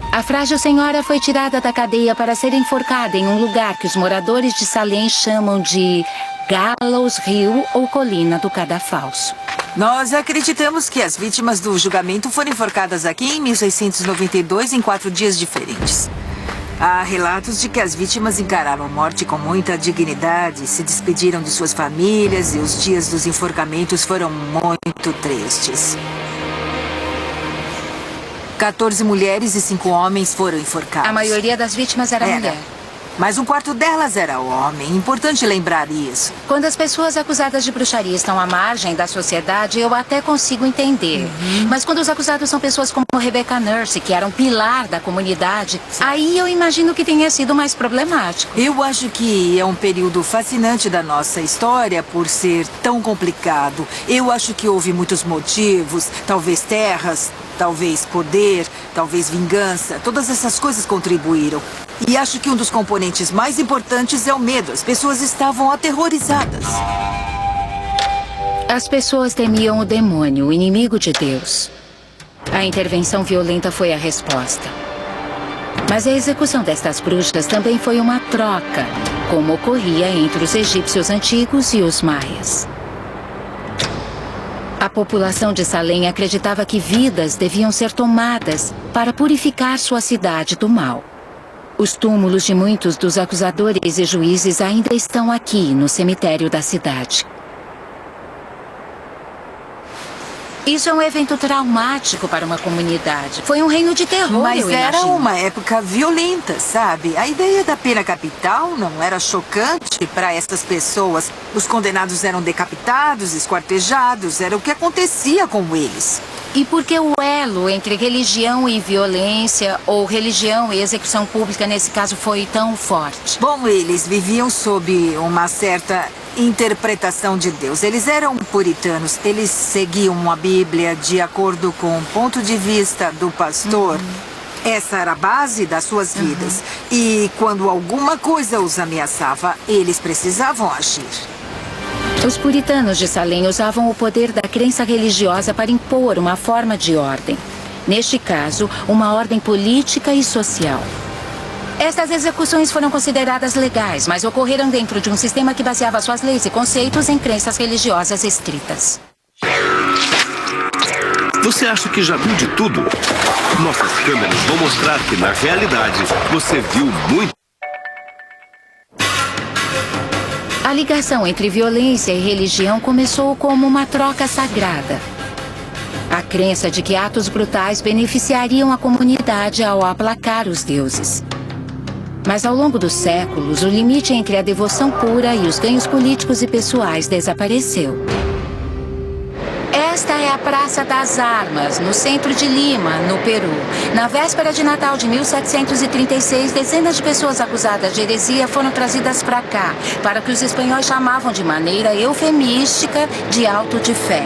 A frágil senhora foi tirada da cadeia para ser enforcada em um lugar que os moradores de Salem chamam de Gallows Hill ou Colina do Cadafalso. Nós acreditamos que as vítimas do julgamento foram enforcadas aqui em 1692 em 4 dias diferentes. Há relatos de que as vítimas encararam a morte com muita dignidade, se despediram de suas famílias e os dias dos enforcamentos foram muito tristes. 14 mulheres e 5 homens foram enforcados. A maioria das vítimas era mulher. Mas 1/4 delas era homem. Importante lembrar isso. Quando as pessoas acusadas de bruxaria estão à margem da sociedade, eu até consigo entender. Mas quando os acusados são pessoas como Rebecca Nurse, que era um pilar da comunidade, aí eu imagino que tenha sido mais problemático. Eu acho que é um período fascinante da nossa história por ser tão complicado. Eu acho que houve muitos motivos, talvez terras, talvez poder, talvez vingança. Todas essas coisas contribuíram. E acho que um dos componentes mais importantes é o medo. As pessoas estavam aterrorizadas. As pessoas temiam o demônio, o inimigo de Deus. A intervenção violenta foi a resposta. Mas a execução destas bruxas também foi uma troca, como ocorria entre os egípcios antigos e os maias. A população de Salem acreditava que vidas deviam ser tomadas para purificar sua cidade do mal. Os túmulos de muitos dos acusadores e juízes ainda estão aqui, no cemitério da cidade. Isso é um evento traumático para uma comunidade. Foi um reino de terror, Mas era uma época violenta, sabe? A ideia da pena capital não era chocante para essas pessoas. Os condenados eram decapitados, esquartejados, era o que acontecia com eles. E por que o elo entre religião e violência, ou religião e execução pública, nesse caso, foi tão forte? Bom, eles viviam sob uma certa interpretação de Deus. Eles eram puritanos, eles seguiam a Bíblia de acordo com o ponto de vista do pastor. Essa era a base das suas vidas. E quando alguma coisa os ameaçava, eles precisavam agir. Os puritanos de Salem usavam o poder da crença religiosa para impor uma forma de ordem. Neste caso, uma ordem política e social. Estas execuções foram consideradas legais, mas ocorreram dentro de um sistema que baseava suas leis e conceitos em crenças religiosas estritas. Você acha que já viu de tudo? Nossas câmeras vão mostrar que, na realidade, você viu muito. A ligação entre violência e religião começou como uma troca sagrada. A crença de que atos brutais beneficiariam a comunidade ao aplacar os deuses. Mas ao longo dos séculos, o limite entre a devoção pura e os ganhos políticos e pessoais desapareceu. Esta é a Praça das Armas, no centro de Lima, no Peru. Na véspera de Natal de 1736, dezenas de pessoas acusadas de heresia foram trazidas para cá, para o que os espanhóis chamavam de maneira eufemística de auto de fé.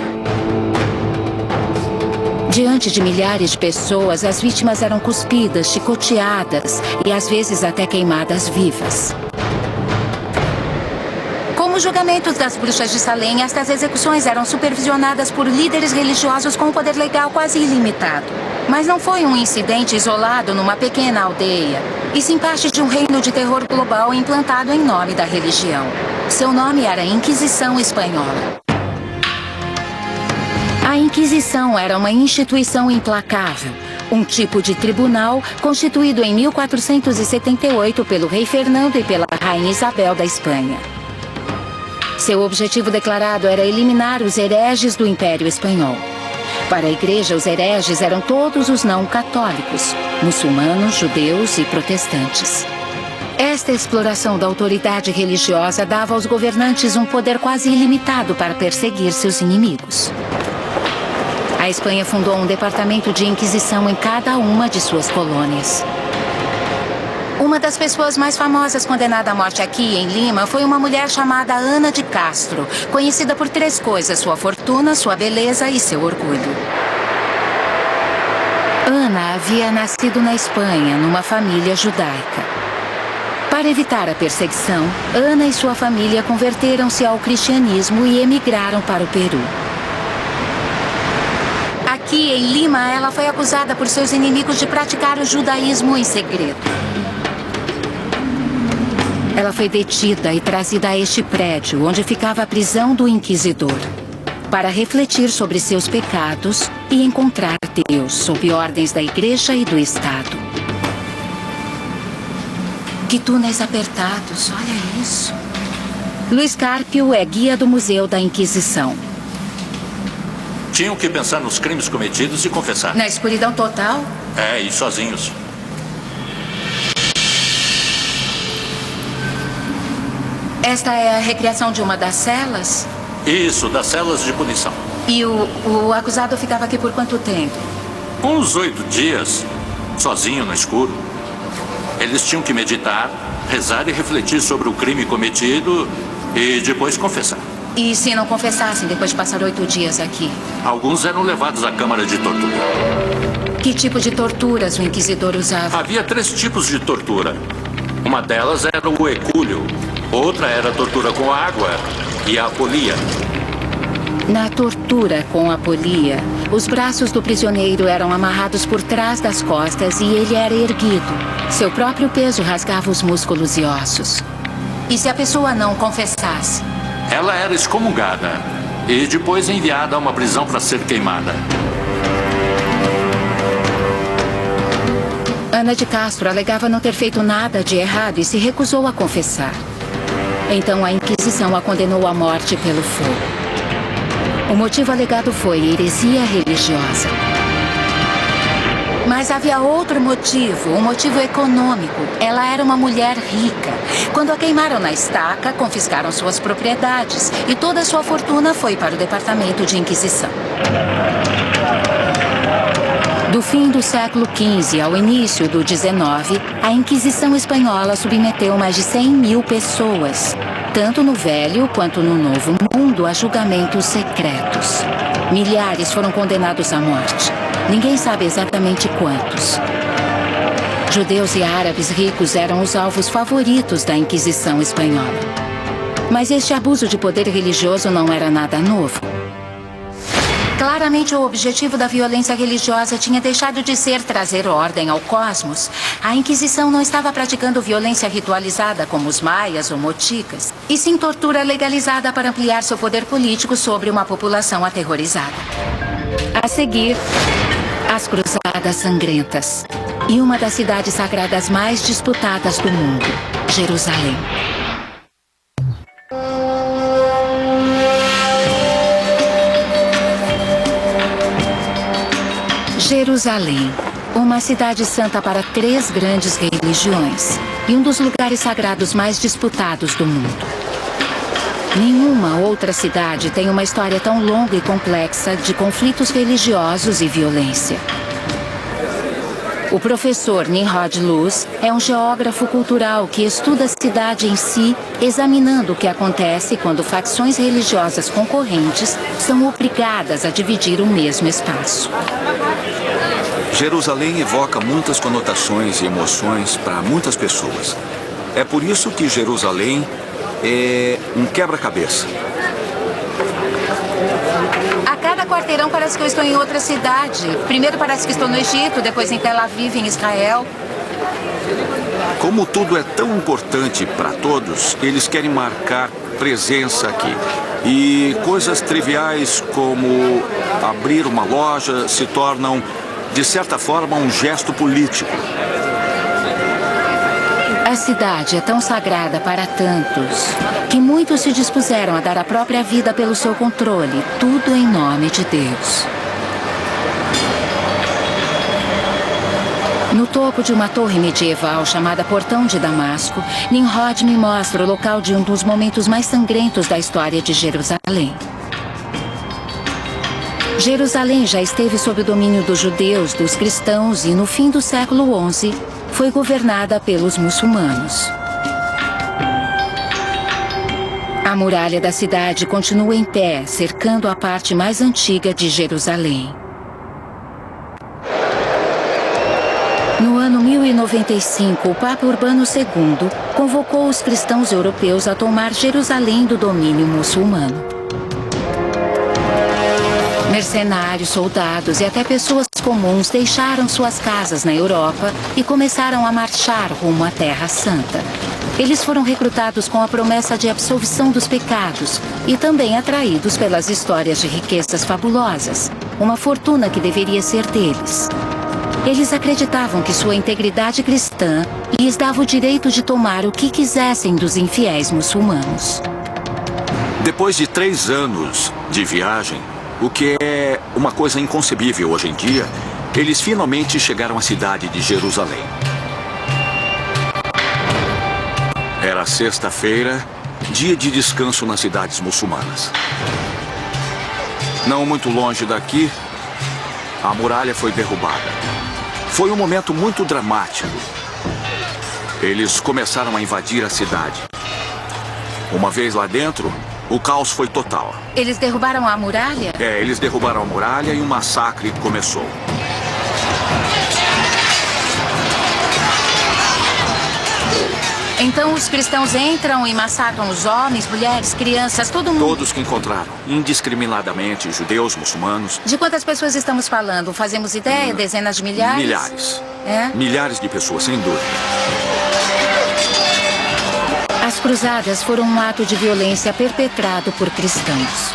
Diante de milhares de pessoas, as vítimas eram cuspidas, chicoteadas e às vezes até queimadas vivas. Como os julgamentos das bruxas de Salem, estas execuções eram supervisionadas por líderes religiosos com um poder legal quase ilimitado. Mas não foi um incidente isolado numa pequena aldeia, e sim parte de um reino de terror global implantado em nome da religião. Seu nome era Inquisição Espanhola. A Inquisição era uma instituição implacável, um tipo de tribunal constituído em 1478 pelo rei Fernando e pela rainha Isabel da Espanha. Seu objetivo declarado era eliminar os hereges do Império Espanhol. Para a Igreja, os hereges eram todos os não católicos, muçulmanos, judeus e protestantes. Esta exploração da autoridade religiosa dava aos governantes um poder quase ilimitado para perseguir seus inimigos. A Espanha fundou um departamento de inquisição em cada uma de suas colônias. Uma das pessoas mais famosas condenada à morte aqui em Lima foi uma mulher chamada Ana de Castro, conhecida por 3 coisas: sua fortuna, sua beleza e seu orgulho. Ana havia nascido na Espanha, numa família judaica. Para evitar a perseguição, Ana e sua família converteram-se ao cristianismo e emigraram para o Peru. Aqui em Lima, ela foi acusada por seus inimigos de praticar o judaísmo em segredo. Ela foi detida e trazida a este prédio, onde ficava a prisão do inquisidor, para refletir sobre seus pecados e encontrar Deus sob ordens da Igreja e do Estado. Que túneis apertados, olha isso. Luiz Carpio é guia do Museu da Inquisição. Tinham que pensar nos crimes cometidos e confessar. Na escuridão total? É, e sozinhos. Esta é a recriação de uma das celas? Isso, das celas de punição. E o acusado ficava aqui por quanto tempo? Uns 8 dias, sozinho no escuro. Eles tinham que meditar, rezar e refletir sobre o crime cometido e depois confessar. E se não confessassem depois de passar 8 dias aqui? Alguns eram levados à câmara de tortura. Que tipo de torturas o inquisidor usava? Havia 3 tipos de tortura. Uma delas era o ecúlio, outra era a tortura com água e a apolia. Na tortura com a apolia, os braços do prisioneiro eram amarrados por trás das costas e ele era erguido. Seu próprio peso rasgava os músculos e ossos. E se a pessoa não confessasse? Ela era excomungada e depois enviada a uma prisão para ser queimada. Ana de Castro alegava não ter feito nada de errado e se recusou a confessar. Então a Inquisição a condenou à morte pelo fogo. O motivo alegado foi heresia religiosa. Mas havia outro motivo, um motivo econômico. Ela era uma mulher rica. Quando a queimaram na estaca, confiscaram suas propriedades e toda a sua fortuna foi para o departamento de Inquisição. Do fim do século XV ao início do XIX, a Inquisição Espanhola submeteu mais de 100 mil pessoas, tanto no Velho quanto no Novo Mundo, a julgamentos secretos. Milhares foram condenados à morte. Ninguém sabe exatamente quantos. Judeus e árabes ricos eram os alvos favoritos da Inquisição Espanhola. Mas este abuso de poder religioso não era nada novo. Claramente, o objetivo da violência religiosa tinha deixado de ser trazer ordem ao cosmos. A Inquisição não estava praticando violência ritualizada como os maias ou moticas, e sim tortura legalizada para ampliar seu poder político sobre uma população aterrorizada. A seguir, as Cruzadas Sangrentas e uma das cidades sagradas mais disputadas do mundo, Jerusalém. Jerusalém, uma cidade santa para 3 grandes religiões e um dos lugares sagrados mais disputados do mundo. Nenhuma outra cidade tem uma história tão longa e complexa de conflitos religiosos e violência. O professor Nimrod Luz é um geógrafo cultural que estuda a cidade em si, examinando o que acontece quando facções religiosas concorrentes são obrigadas a dividir o mesmo espaço. Jerusalém evoca muitas conotações e emoções para muitas pessoas. É por isso que Jerusalém é um quebra-cabeça. A cada quarteirão parece que eu estou em outra cidade. Primeiro parece que estou no Egito, depois em Tel Aviv, em Israel. Como tudo é tão importante para todos, eles querem marcar presença aqui. E coisas triviais como abrir uma loja se tornam, de certa forma, um gesto político. A cidade é tão sagrada para tantos que muitos se dispuseram a dar a própria vida pelo seu controle, tudo em nome de Deus. No topo de uma torre medieval chamada Portão de Damasco, Nimrod me mostra o local de um dos momentos mais sangrentos da história de Jerusalém. Jerusalém já esteve sob o domínio dos judeus, dos cristãos e, no fim do século XI, foi governada pelos muçulmanos. A muralha da cidade continua em pé, cercando a parte mais antiga de Jerusalém. No ano 1095, o Papa Urbano II convocou os cristãos europeus a tomar Jerusalém do domínio muçulmano. Mercenários, soldados e até pessoas comuns deixaram suas casas na Europa e começaram a marchar rumo à Terra Santa. Eles foram recrutados com a promessa de absolvição dos pecados e também atraídos pelas histórias de riquezas fabulosas, uma fortuna que deveria ser deles. Eles acreditavam que sua integridade cristã lhes dava o direito de tomar o que quisessem dos infiéis muçulmanos. Depois de 3 anos de viagem, o que é uma coisa inconcebível hoje em dia, eles finalmente chegaram à cidade de Jerusalém. Era sexta-feira, dia de descanso nas cidades muçulmanas. Não muito longe daqui, a muralha foi derrubada. Foi um momento muito dramático. Eles começaram a invadir a cidade. Uma vez lá dentro, o caos foi total. Eles derrubaram a muralha? Eles derrubaram a muralha e um massacre começou. Então os cristãos entram e massacram os homens, mulheres, crianças, todo mundo? Todos que encontraram, indiscriminadamente, judeus, muçulmanos. De quantas pessoas estamos falando? Fazemos ideia? Dezenas de milhares? Milhares. É? Milhares de pessoas, sem dúvida. As cruzadas foram um ato de violência perpetrado por cristãos.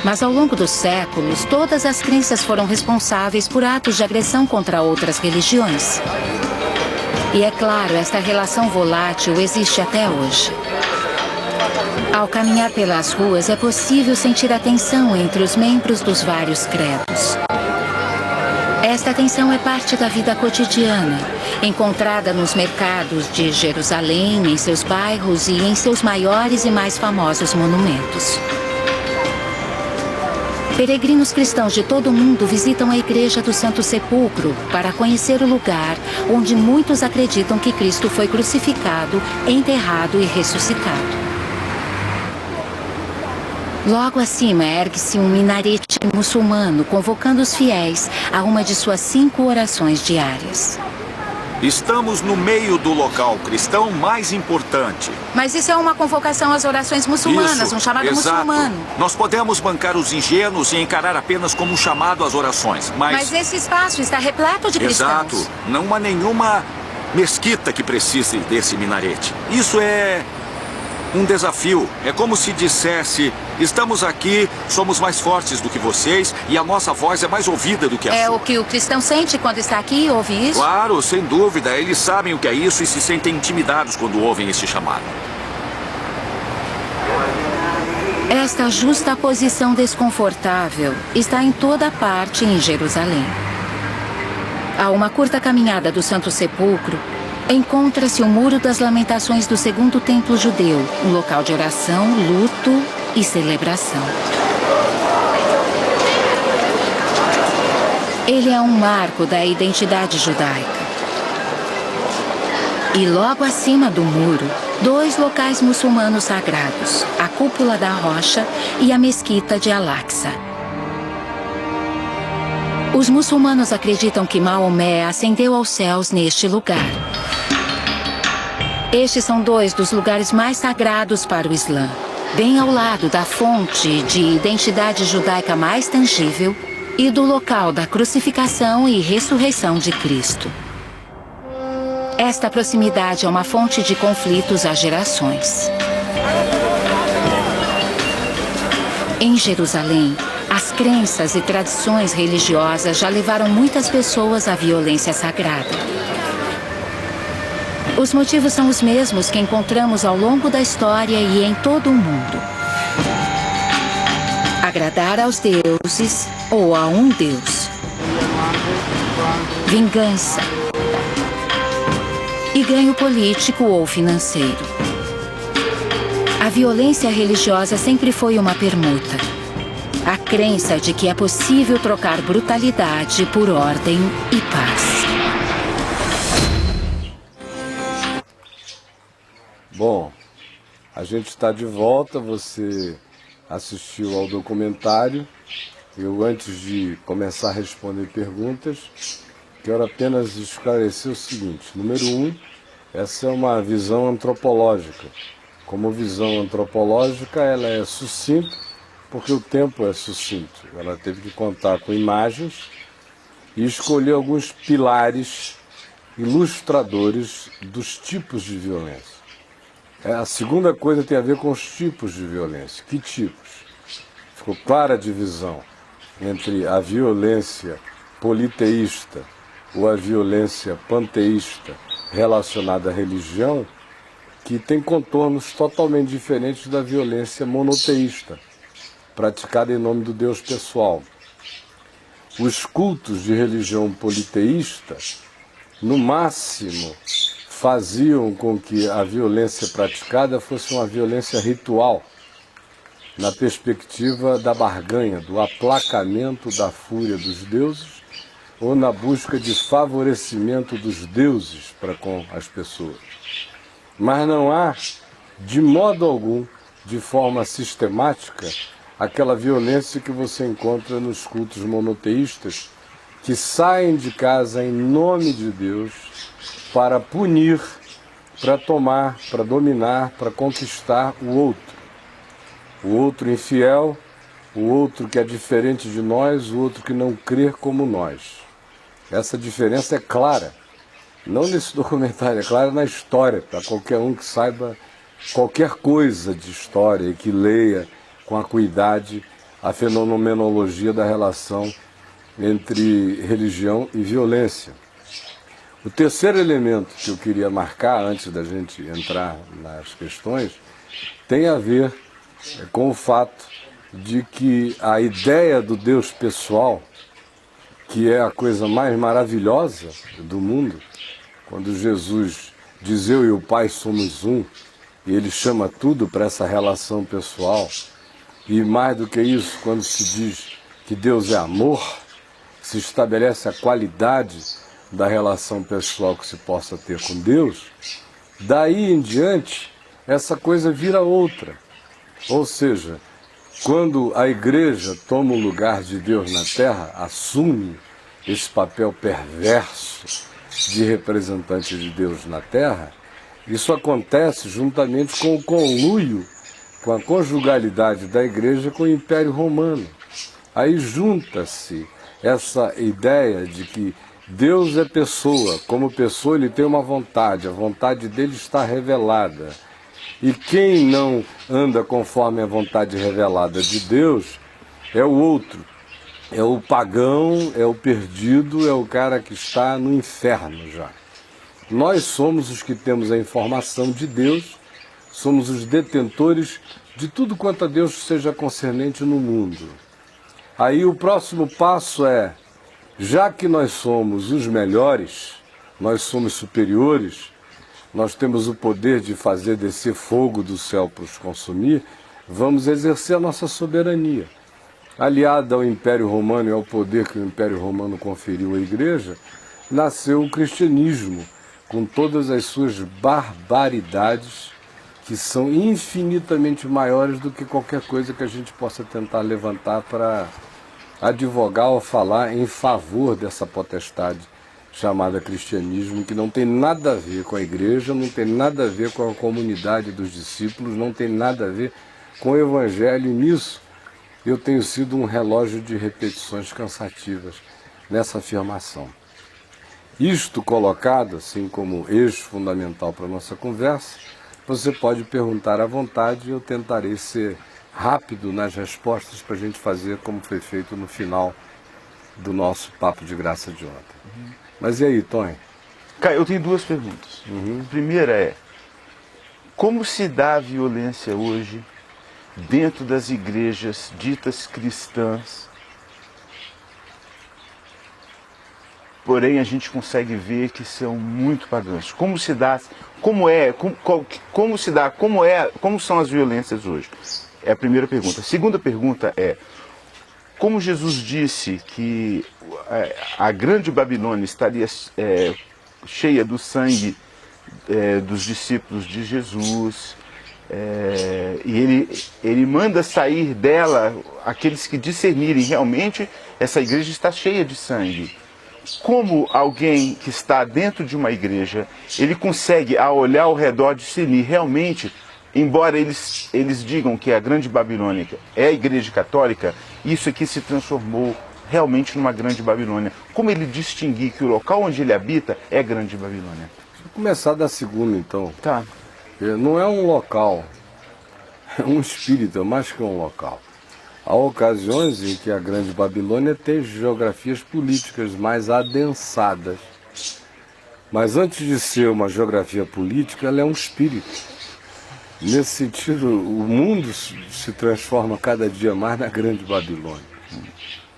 Mas ao longo dos séculos, todas as crenças foram responsáveis por atos de agressão contra outras religiões. E é claro, esta relação volátil existe até hoje. Ao caminhar pelas ruas, é possível sentir a tensão entre os membros dos vários credos. Esta tensão é parte da vida cotidiana, encontrada nos mercados de Jerusalém, em seus bairros e em seus maiores e mais famosos monumentos. Peregrinos cristãos de todo o mundo visitam a igreja do Santo Sepulcro para conhecer o lugar onde muitos acreditam que Cristo foi crucificado, enterrado e ressuscitado. Logo acima ergue-se um minarete muçulmano convocando os fiéis a uma de suas 5 orações diárias. Estamos no meio do local cristão mais importante. Mas isso é uma convocação às orações muçulmanas, Isso, um chamado exato. muçulmano. Nós podemos bancar os ingênuos e encarar apenas como um chamado às orações, Mas esse espaço está repleto de cristãos. Exato. Não há nenhuma mesquita que precise desse minarete. Isso é um desafio. É como se dissesse: estamos aqui, somos mais fortes do que vocês e a nossa voz é mais ouvida do que a sua. É o que o cristão sente quando está aqui e ouve isso? Claro, sem dúvida. Eles sabem o que é isso e se sentem intimidados quando ouvem esse chamado. Esta justa posição desconfortável está em toda parte em Jerusalém. A uma curta caminhada do Santo Sepulcro, encontra-se o Muro das Lamentações do Segundo Templo Judeu, um local de oração, luto e celebração. Ele é um marco da identidade judaica. E logo acima do muro, 2 locais muçulmanos sagrados, a Cúpula da Rocha e a Mesquita de Al-Aqsa. Os muçulmanos acreditam que Maomé ascendeu aos céus neste lugar. Estes são 2 dos lugares mais sagrados para o Islã, bem ao lado da fonte de identidade judaica mais tangível e do local da crucificação e ressurreição de Cristo. Esta proximidade é uma fonte de conflitos há gerações. Em Jerusalém, as crenças e tradições religiosas já levaram muitas pessoas à violência sagrada. Os motivos são os mesmos que encontramos ao longo da história e em todo o mundo. Agradar aos deuses ou a um Deus. Vingança. E ganho político ou financeiro. A violência religiosa sempre foi uma permuta. A crença de que é possível trocar brutalidade por ordem e paz. Bom, a gente está de volta, você assistiu ao documentário. Eu, antes de começar a responder perguntas, quero apenas esclarecer o seguinte. Número 1, essa é uma visão antropológica. Como visão antropológica, ela é sucinta, porque o tempo é sucinto. Ela teve que contar com imagens e escolher alguns pilares ilustradores dos tipos de violência. A segunda coisa tem a ver com os tipos de violência. Que tipos? Ficou clara a divisão entre a violência politeísta ou a violência panteísta relacionada à religião, que tem contornos totalmente diferentes da violência monoteísta, praticada em nome do Deus pessoal. Os cultos de religião politeísta, no máximo, faziam com que a violência praticada fosse uma violência ritual, na perspectiva da barganha, do aplacamento da fúria dos deuses, ou na busca de favorecimento dos deuses para com as pessoas. Mas não há, de modo algum, de forma sistemática, aquela violência que você encontra nos cultos monoteístas, que saem de casa em nome de Deus para punir, para tomar, para dominar, para conquistar o outro. O outro infiel, o outro que é diferente de nós, o outro que não crê como nós. Essa diferença é clara, não nesse documentário, é clara na história, para qualquer um que saiba qualquer coisa de história e que leia com acuidade a fenomenologia da relação entre religião e violência. O terceiro elemento que eu queria marcar, antes da gente entrar nas questões, tem a ver com o fato de que a ideia do Deus pessoal, que é a coisa mais maravilhosa do mundo, quando Jesus diz eu e o Pai somos um, e ele chama tudo para essa relação pessoal, e mais do que isso, quando se diz que Deus é amor, se estabelece a qualidade da relação pessoal que se possa ter com Deus, daí em diante essa coisa vira outra. Ou seja, quando a igreja toma o lugar de Deus na terra, assume esse papel perverso de representante de Deus na terra, isso acontece juntamente com o conluio, com a conjugalidade da igreja com o Império Romano. Aí junta-se essa ideia de que Deus é pessoa, como pessoa ele tem uma vontade, a vontade dele está revelada. E quem não anda conforme a vontade revelada de Deus é o outro, é o pagão, é o perdido, é o cara que está no inferno já. Nós somos os que temos a informação de Deus, somos os detentores de tudo quanto a Deus seja concernente no mundo. Aí o próximo passo é, já que nós somos os melhores, nós somos superiores, nós temos o poder de fazer descer fogo do céu para os consumir, vamos exercer a nossa soberania. Aliada ao Império Romano e ao poder que o Império Romano conferiu à Igreja, nasceu o cristianismo, com todas as suas barbaridades, que são infinitamente maiores do que qualquer coisa que a gente possa tentar levantar para advogar ou falar em favor dessa potestade chamada cristianismo, que não tem nada a ver com a igreja, não tem nada a ver com a comunidade dos discípulos, não tem nada a ver com o evangelho. E nisso eu tenho sido um relógio de repetições cansativas nessa afirmação. Isto colocado assim como eixo fundamental para a nossa conversa, você pode perguntar à vontade e eu tentarei ser rápido nas respostas para a gente fazer como foi feito no final do nosso Papo de Graça de ontem. Mas e aí, Tony? Caio, eu tenho duas perguntas. A primeira é, como se dá a violência hoje dentro das igrejas ditas cristãs? Porém, a gente consegue ver que são muito pagãs. Como se dá, como são as violências hoje? É a primeira pergunta. A segunda pergunta é, como Jesus disse que a grande Babilônia estaria cheia do sangue dos discípulos de Jesus, e ele manda sair dela aqueles que discernirem realmente essa igreja está cheia de sangue. Como alguém que está dentro de uma igreja, ele consegue, ao olhar ao redor, discernir realmente, embora eles digam que a grande Babilônia é a igreja católica, isso aqui se transformou realmente numa grande Babilônia. Como ele distinguir que o local onde ele habita é a grande Babilônia? Vou começar da segunda, então. Tá. Não é um local, é um espírito, é mais que um local. Há ocasiões em que a grande Babilônia tem geografias políticas mais adensadas. Mas antes de ser uma geografia política, ela é um espírito. Nesse sentido, o mundo se transforma cada dia mais na grande Babilônia.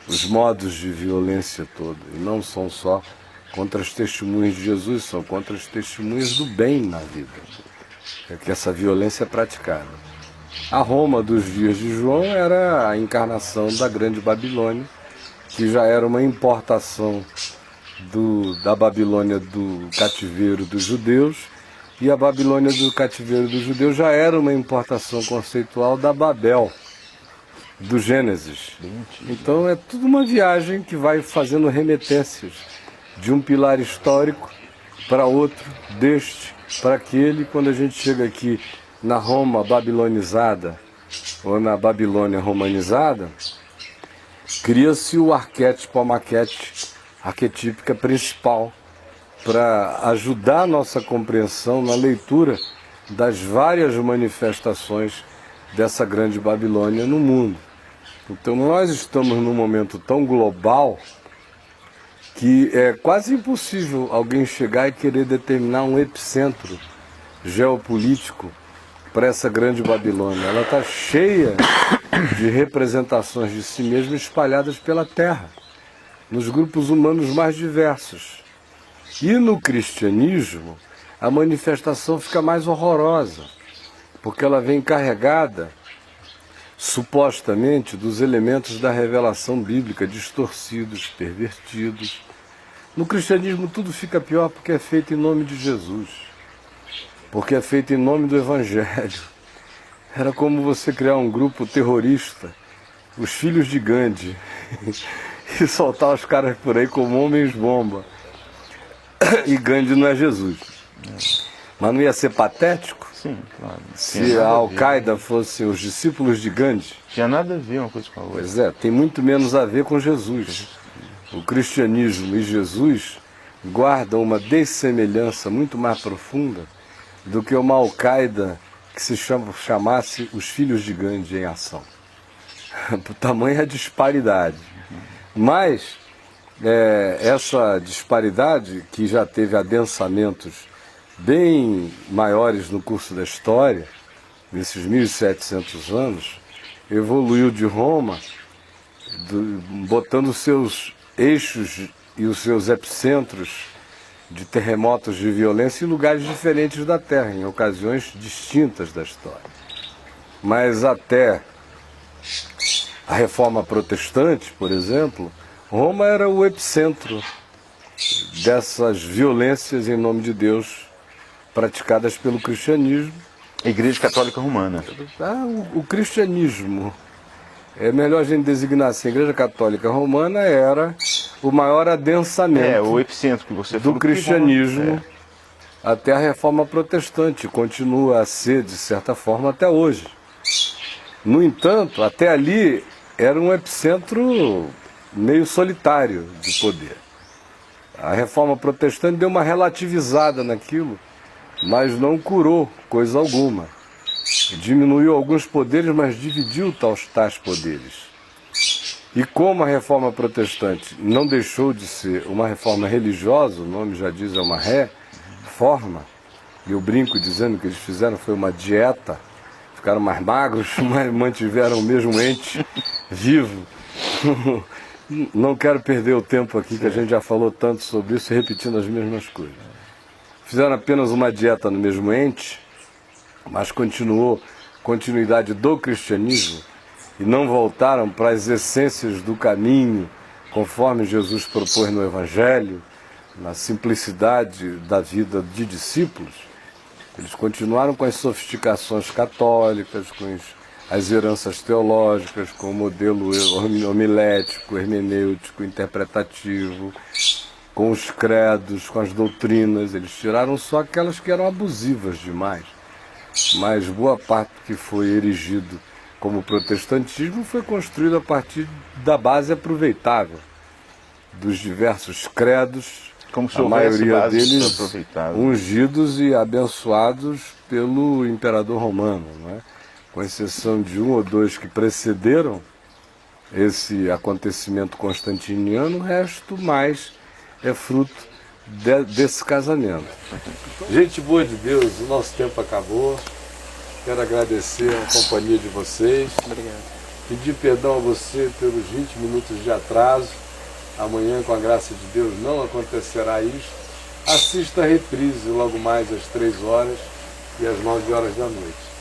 Os modos de violência toda, e não são só contra as testemunhas de Jesus, são contra as testemunhas do bem na vida. É que essa violência é praticada. A Roma dos dias de João era a encarnação da grande Babilônia, que já era uma importação da Babilônia do cativeiro dos judeus, e a Babilônia do cativeiro dos judeus já era uma importação conceitual da Babel, do Gênesis. Então é tudo uma viagem que vai fazendo remetências de um pilar histórico para outro, deste para aquele. Quando a gente chega aqui na Roma babilonizada, ou na Babilônia romanizada, cria-se o arquétipo, a maquete arquetípica principal para ajudar a nossa compreensão na leitura das várias manifestações dessa grande Babilônia no mundo. Então nós estamos num momento tão global que é quase impossível alguém chegar e querer determinar um epicentro geopolítico para essa grande Babilônia. Ela está cheia de representações de si mesma espalhadas pela terra, nos grupos humanos mais diversos. E no cristianismo, a manifestação fica mais horrorosa, porque ela vem carregada supostamente dos elementos da revelação bíblica, distorcidos, pervertidos. No cristianismo tudo fica pior porque é feito em nome de Jesus, porque é feito em nome do Evangelho. Era como você criar um grupo terrorista, os filhos de Gandhi, e soltar os caras por aí como homens-bomba. E Gandhi não é Jesus. Mas não ia ser patético? Sim, claro. Se a Al-Qaeda fossem os discípulos de Gandhi? Tinha nada a ver uma coisa com a outra. Pois é, tem muito menos a ver com Jesus. O cristianismo e Jesus guardam uma dessemelhança muito mais profunda do que uma Al-Qaeda que se chamasse os filhos de Gandhi em ação. Por tamanha disparidade. Mas essa disparidade, que já teve adensamentos bem maiores no curso da história, nesses 1700 anos, evoluiu de Roma, botando os seus eixos e os seus epicentros de terremotos de violência em lugares diferentes da Terra, em ocasiões distintas da história. Mas até a Reforma Protestante, por exemplo, Roma era o epicentro dessas violências em nome de Deus praticadas pelo cristianismo. Igreja Católica Romana. O cristianismo, é melhor a gente designar assim, a Igreja Católica Romana era o maior adensamento o epicentro que você do falou, cristianismo até a Reforma Protestante, continua a ser, de certa forma, até hoje. No entanto, até ali era um epicentro meio solitário de poder. A Reforma Protestante deu uma relativizada naquilo, mas não curou coisa alguma. Diminuiu alguns poderes, mas dividiu tais poderes. E como a Reforma Protestante não deixou de ser uma reforma religiosa, o nome já diz, é uma reforma, e eu brinco dizendo que eles fizeram foi uma dieta, ficaram mais magros, mas mantiveram o mesmo ente vivo. Não quero perder o tempo aqui, que a gente já falou tanto sobre isso, repetindo as mesmas coisas. Fizeram apenas uma dieta no mesmo ente, mas continuidade do cristianismo, e não voltaram para as essências do caminho, conforme Jesus propôs no Evangelho, na simplicidade da vida de discípulos. Eles continuaram com as sofisticações católicas, com as heranças teológicas, com o modelo homilético, hermenêutico, interpretativo, com os credos, com as doutrinas. Eles tiraram só aquelas que eram abusivas demais. Mas boa parte que foi erigido como protestantismo foi construído a partir da base aproveitável dos diversos credos, como se a maioria deles ungidos e abençoados pelo imperador romano, não é? Com exceção de um ou dois que precederam esse acontecimento constantiniano, o resto mais é fruto desse casamento. Gente boa de Deus, o nosso tempo acabou. Quero agradecer a companhia de vocês. Obrigado. Pedir perdão a você pelos 20 minutos de atraso. Amanhã, com a graça de Deus, não acontecerá isso. Assista a reprise logo mais às 3 horas e às 9 horas da noite.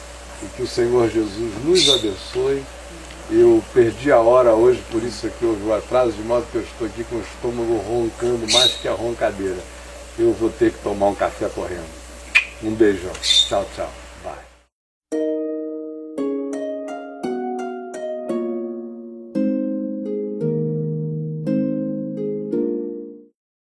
E que o Senhor Jesus nos abençoe. Eu perdi a hora hoje, por isso aqui houve o atraso, de modo que eu estou aqui com o estômago roncando mais que a roncadeira. Eu vou ter que tomar um café correndo. Um beijão. Tchau, tchau.